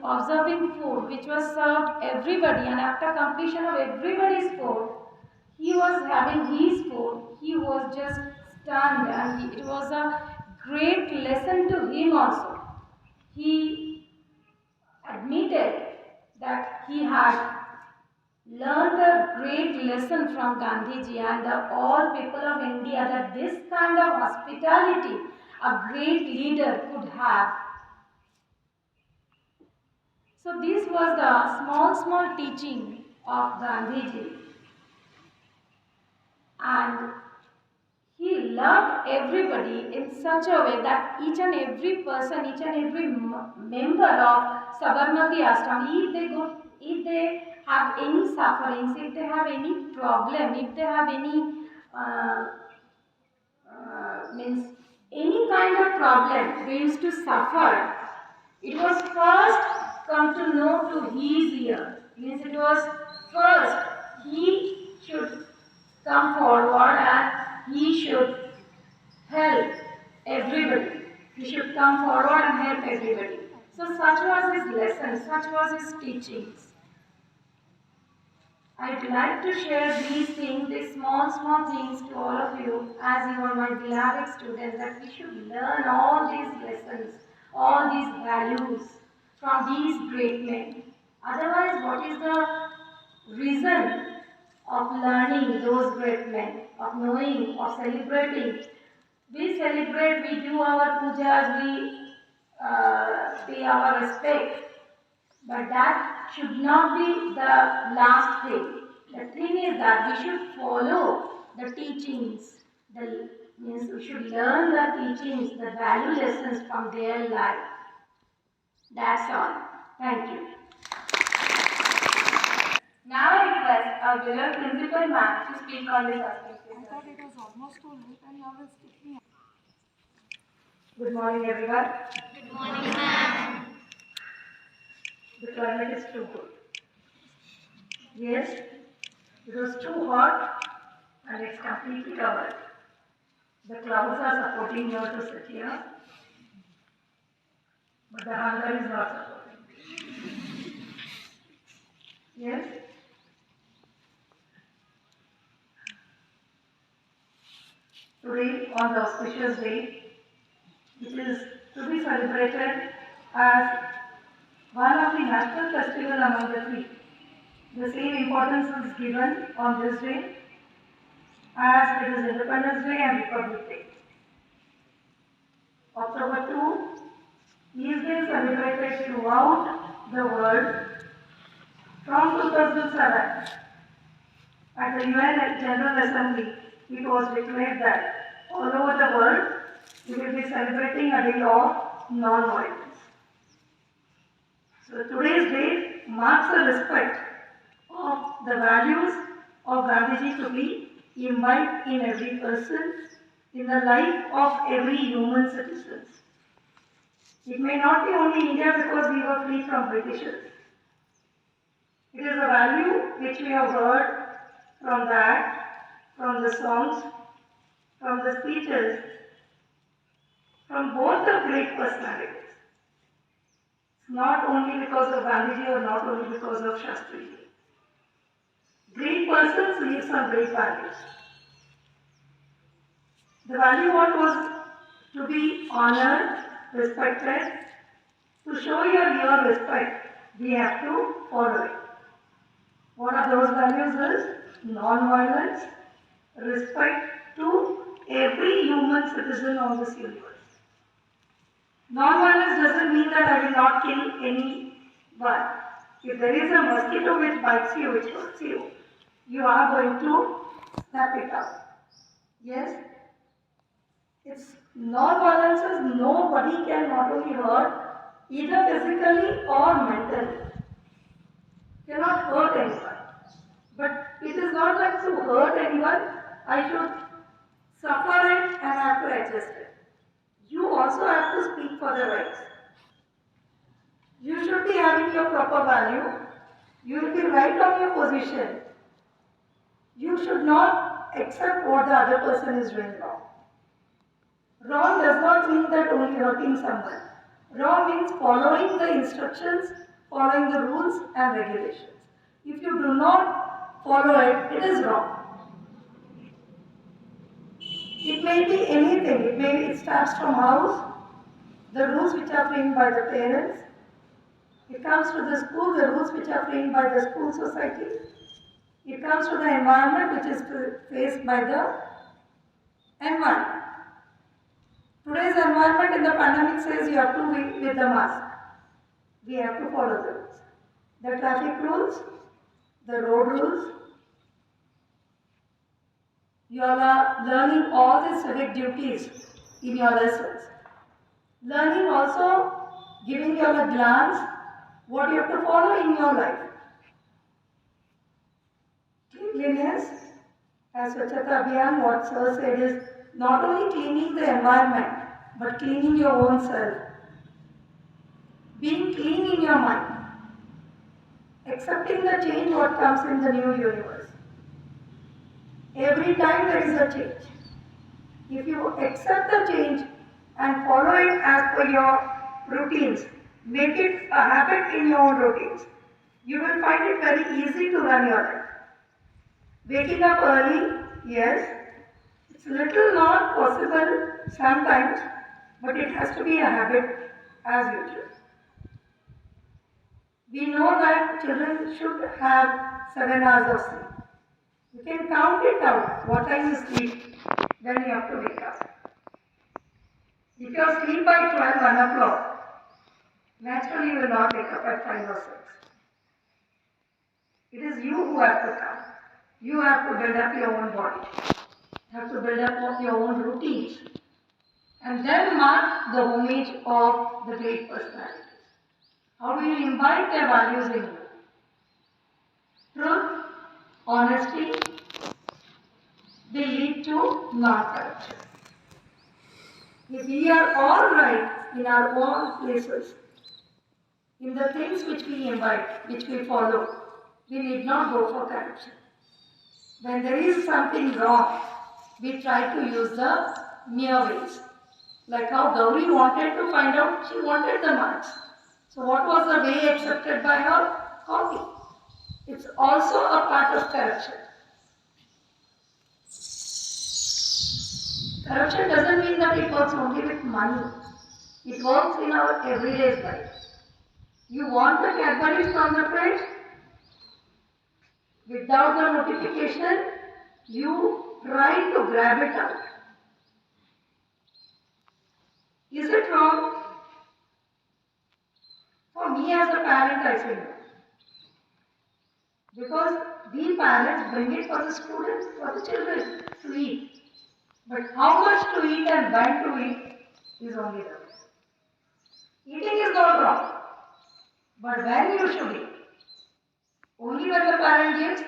S1: observing food which was served everybody, and after completion of everybody's food, he was having his food, he was just stunned, and it was a great lesson to him also. He admitted that he had learned a great lesson from Gandhiji and all people of India, that this kind of hospitality a great leader could have. So this was the small teaching of Gandhiji, and he loved everybody in such a way that each and every person, each and every member of Sabarmati Ashram, if they have any sufferings, if they have any problem, if they have any any kind of problem they used to suffer, it was first come to know to his ear. Means it was first he should come forward and he should help everybody. He should come forward and help everybody. So such was his lesson, such was his teachings. I'd like to share these things, these small things to all of you as you are my beloved students, that we should learn all these lessons, all these values from these great men. Otherwise, what is the reason of learning those great men, of knowing, of celebrating? We celebrate, we do our pujas, we pay our respect. But that should not be the last thing. The thing is that we should follow the teachings. Means we should learn the teachings, the value lessons from their life. That's all. Thank you. Now I request our beloved principal ma'am to speak on this aspect. I thought it was almost too late and you always took me. Good morning, everyone. Good morning, ma'am. The climate is too good. Yes, it was too hot and it's completely covered. The clouds are supporting you to sit here, but the hunger is not supporting. Yes? Today, on the auspicious day, which is to be celebrated as one of the national festivals among the three. The same importance is given on this day as it is Independence Day and Republic Day. October 2 is being celebrated throughout the world from 2007. At the UN General Assembly, it was declared that all over the world we will be celebrating a day of non-violence. So today's day marks the respect of the values of Gandhiji to be imbibed in every person, in the life of every human citizen. It may not be only India because we were free from Britishers. It is a value which we have heard from the act, from the songs, from the speeches, from both the great personalities. Not only because of Gandhiji or not only because of Shastriji. Great persons leave some great values. The value what was to be honored, respected, to show your respect
S13: we have to follow it. What are those values is non-violence, respect to every human citizen of this universe. Non-violence doesn't mean that I will not kill anyone. If there is a mosquito which bites you, which hurts you, you are going to snap it out. Yes? It's non-violence is nobody can not only hurt, either physically or mentally. Cannot hurt anyone. But it is not like to hurt anyone, I should suffer it and have to adjust it. You also have to speak for the rights. You should be having your proper value. You will be right on your position. You should not accept what the other person is doing wrong. Wrong does not mean that only hurting someone. Wrong means following the instructions, following the rules and regulations. If you do not follow it, it is wrong. It may be anything. It starts from house, the rules which are framed by the parents. It comes to the school, the rules which are framed by the school society. It comes to the environment which is faced by the environment. Today's environment in the pandemic says you have to be with the mask. We have to follow the rules. The traffic rules, the road rules. You all are learning all the civic duties in your lessons. Learning also, giving you all a glance, what you have to follow in your life. Cleanliness, as Swachhata Abhiyan, what Sir said is not only cleaning the environment, but cleaning your own self. Being clean in your mind. Accepting the change what comes in the new universe. Every time there is a change. If you accept the change and follow it as per your routines, make it a habit in your own routines, you will find it very easy to run your life. Waking up early, yes, it's little not possible sometimes, but it has to be a habit as usual. We know that children should have 7 hours of sleep. You can count it out, what time you sleep, when you have to wake up. If you sleep by 12, 1 o'clock, naturally you will not wake up at 5 or 6. It is you who have to come. You have to build up your own body. You have to build up your own routines. And then mark the homage of the great personalities. How do you imbibe their values in you? Truth, honesty, they lead to non-corruption. If we are all right in our own places, in the things which we imbibe, which we follow, we need not go for corruption. When there is something wrong, we try to use the mere ways. Like how Gauri wanted to find out, she wanted the marks. So what was the way accepted by her? Copy. It's also a part of corruption. Corruption doesn't mean that it works only with money. It works in our everyday life. You want the Cadbury from the fridge? Without the notification, you try to grab it out. Is it wrong? For me as a parent, I say no. Because we parents bring it for the students, for the children to eat. But how much to eat and when to eat is only the way. Eating is not wrong. But when you should eat? Only when the parent gives.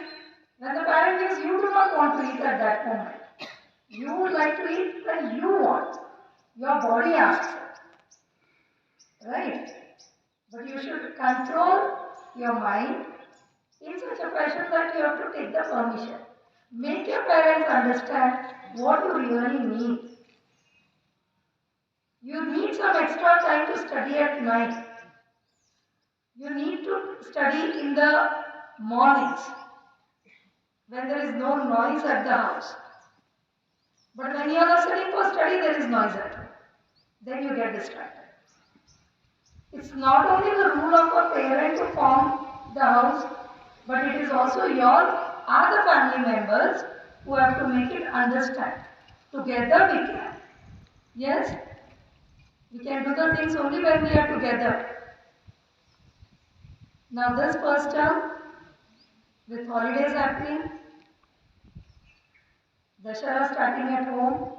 S13: When the parent gives, you do not want to eat at that moment. You would like to eat when you want. Your body asks it. Right? But you should control your mind in such a fashion that you have to take the permission. Make your parents understand what you really need. You need some extra time to study at night. You need to study in the mornings when there is no noise at the house. But when you are sitting for study, there is noise at home. Then you get distracted. It's not only the rule of a parent to form the house, but it is also your other family members who have to make it understand. Together we can. Yes? We can do the things only when we are together. Now this first term, with holidays happening, Dashara starting at home,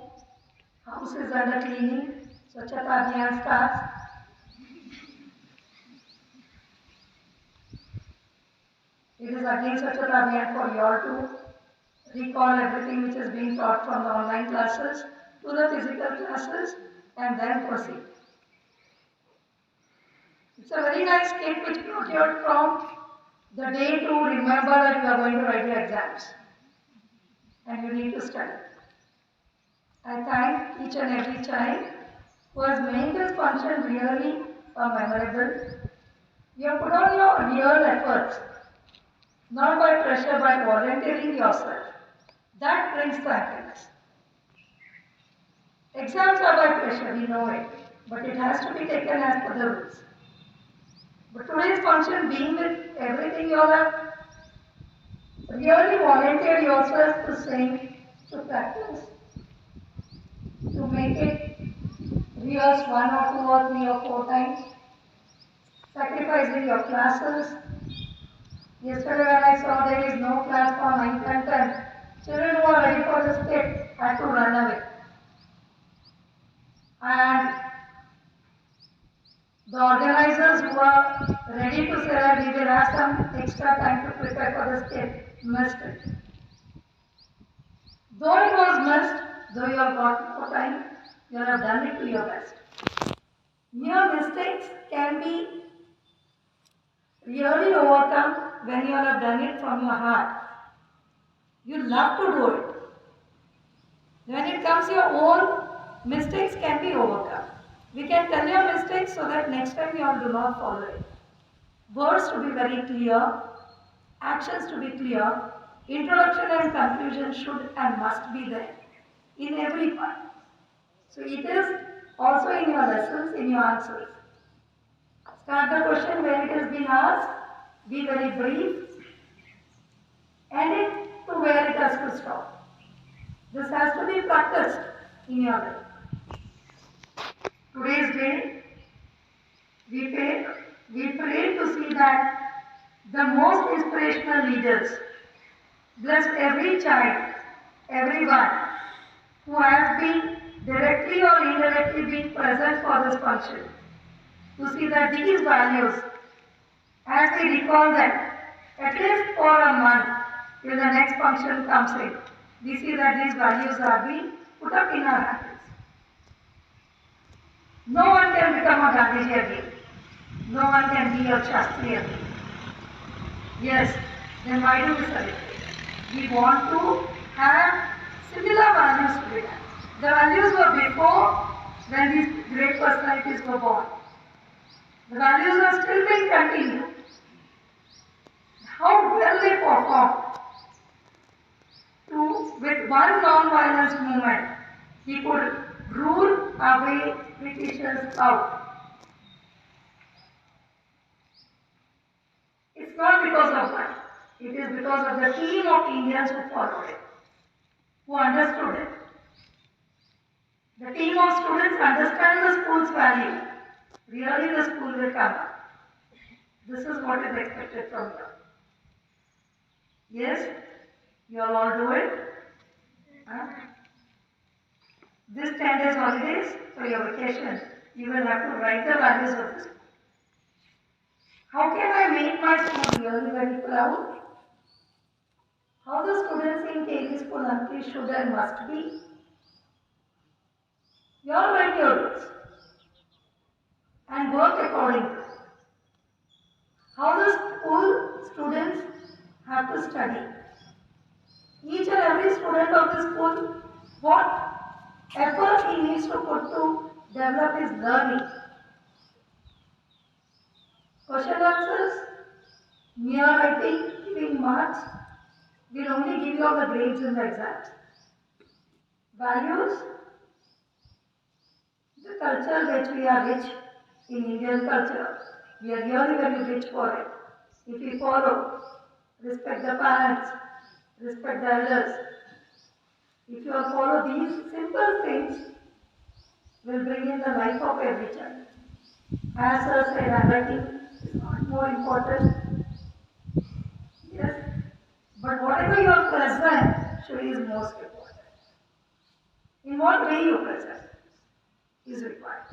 S13: house is under cleaning, Swachhata Abhiyan starts. It is again Swachhata Abhiyan for you all to recall everything which is being taught from the online classes to the physical classes and then proceed. It's a very nice kit which procured from the day to remember that you are going to write your exams and you need to study. I thank each and every child who has made this function really memorable. You have put on your real efforts, not by pressure, by volunteering yourself. That brings the happiness. Exams are by pressure, we know it, but it has to be taken as per the rules. But today's function, being with everything you all have really volunteered yourself to sing, to practice, to make it rehearse 1 or 2 or 3 or 4 times, sacrificing your classes. Yesterday when I saw there is no class for 9th and 10th, children who are ready for the skit had to run away. And the organizers who are ready to say that we will have some extra time to prepare for the skit missed it. Though it was missed, though you have got more time, you have done it to your best. Mere mistakes can be really overcome when you have done it from your heart. You love to do it. When it comes your own, mistakes can be overcome. We can tell your mistakes so that next time you all do not follow it. Words to be very clear, actions to be clear, introduction and conclusion should and must be there in every part. So it is also in your lessons, in your answers. Start the question where it has been asked, be very brief, end it to where it has to stop. This has to be practiced in your life. Today's day, we pray to see that the most inspirational leaders bless every child, everyone who has been directly or indirectly been present for this function. To see that these values, as we recall them, at least for a month till the next function comes in, we see that these values are being put up in our habits. No one can become a Gandhiji again. No one can be a Shastri again. Yes, then why do we celebrate? We want to have similar values to be done. The values were before when these great personalities were born. The values are still being continued. How well they performed. With one non-violence movement, he could rule away Britishers out. It's not because of that. It is because of the team of Indians who followed it, who understood it. The team of students understand the school's value. Really the school will come up. This is what is expected from you. Yes? You all do it? Huh? This 10 days holidays for your vacation, you will have to write the values of this. How can I make my school really very proud? How the students in KV school Ankhi should and must be? You all write your rules and work accordingly. How the school students have to study. Each and every student of the school, what effort he needs to put to develop his learning. Question answers, mere writing, giving marks, will only give you all the grades in the exams. Values, the culture which we are rich, in Indian culture. We are really very rich for it. If we follow, respect the parents, respect the elders. If you follow these simple things, will bring in the life of every child. As I said, handwriting is not more important. Yes, but whatever you are present should is most important. In what way you present is required.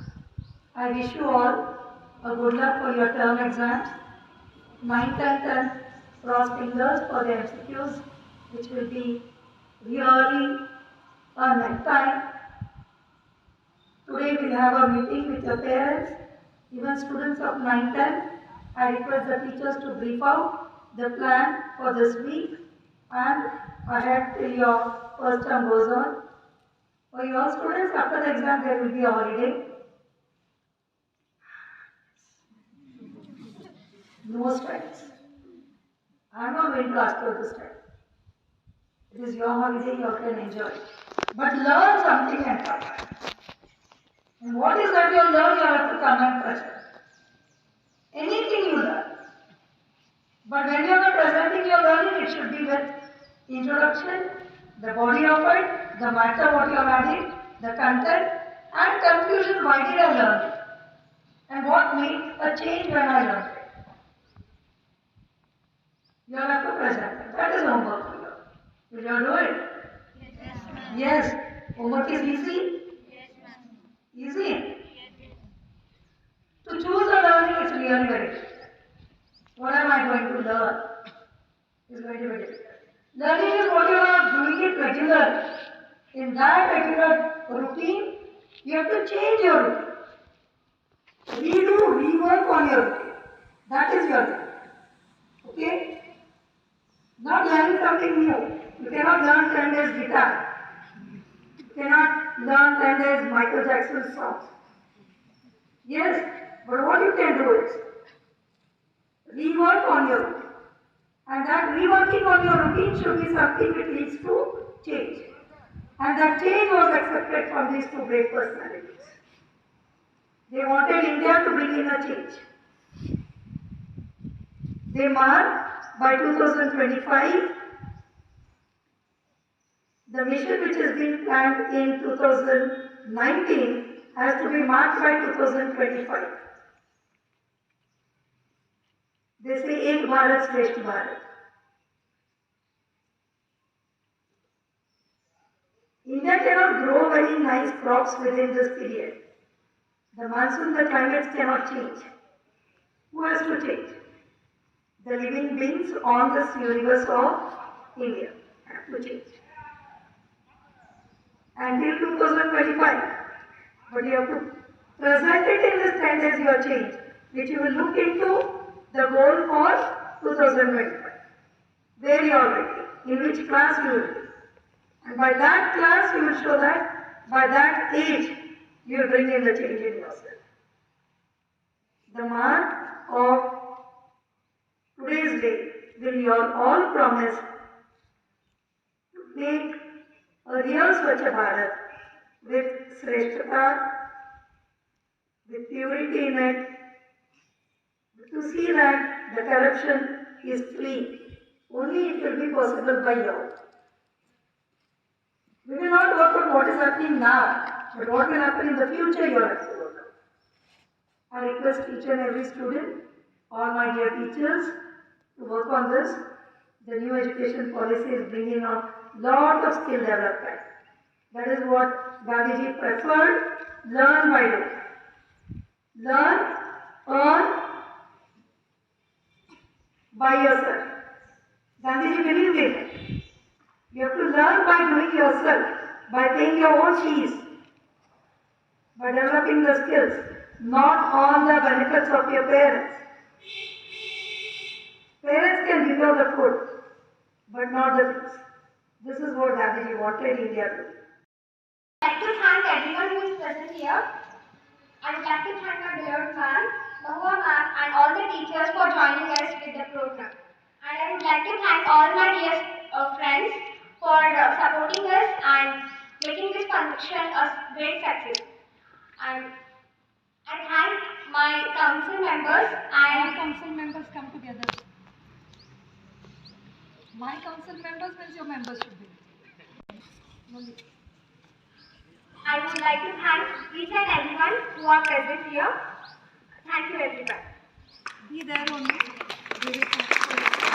S13: I wish you all a good luck for your term exams. 9th and 10th, cross fingers for the MCQs, which will be really a next time. Today we'll have a meeting with your parents, even students of 9th, 10th. I request the teachers to brief out the plan for this week and ahead till your first term goes on. For your students, after the exam there will be a holiday. No strikes. I am not going to ask you to strike. It is your holiday, you can enjoy. But learn something and come. And what is that you learn, you have to come and present. Anything you learn. But when you are presenting your learning, it should be with introduction, the body of it, the matter what you are adding, the content, and conclusion, why did I learn it? And what made a change when I learned it. You have to present it. That is homework for you. Will you do it? Yes. Homework is easy? Easy? To choose a learning is really very difficult. What am I going to learn? Is going to be difficult. Learning is what you are doing it regularly. In that regular routine, you have to change your routine. Redo, rework on your routine. That is your routine. Okay? Not learning something new. You cannot learn 10 days guitar. You cannot learn 10 days Michael Jackson songs. Yes, but what you can do is rework on your routine. And that reworking on your routine should be something that leads to change. And that change was accepted from these two great personalities. They wanted India to bring in a change. They marked by 2025 the mission which has been planned in 2019 has to be marked by 2025. They say Ek Bharat Shresth Bharat. India cannot grow very nice crops within this period. The monsoon, the climates cannot change. Who has to change? The living beings on this universe of India have to change. Until 2025. But you have to present it in this 10 days your change, which you will look into the goal for 2025. Where you are ready, in which class you will be. And by that class you will show that by that age you will bring in the change in yourself. The mark of today's day will you all promise to make a real Swachh Bharat with Shrestha, with purity in it, to see that the corruption is free. Only it will be possible by you. We will not work on what is happening now, but what will happen in the future you have to work on. I request each and every student, all my dear teachers, to work on this. The new education policy is bringing a lot of skill development. That is what Gandhiji preferred. Learn by doing. Learn, earn by yourself. Gandhiji believed in it. You have to learn by doing yourself, by paying your own fees, by developing the skills, not on the benefits of your parents. Parents can give you the food, but not the fees. This is what Gandhiji wanted India to do.
S2: I would like to thank everyone who is present here. I would like to thank our beloved ma'am, Mahua ma'am, and all the teachers for joining us with the program. And I would like to thank all my dear friends for supporting us and making this function a great success. And I thank my members
S13: All
S2: and
S13: council members come together. My council members means your members should be.
S2: I would like to thank each and everyone who are present here. Thank you everyone.
S13: Be there only. We will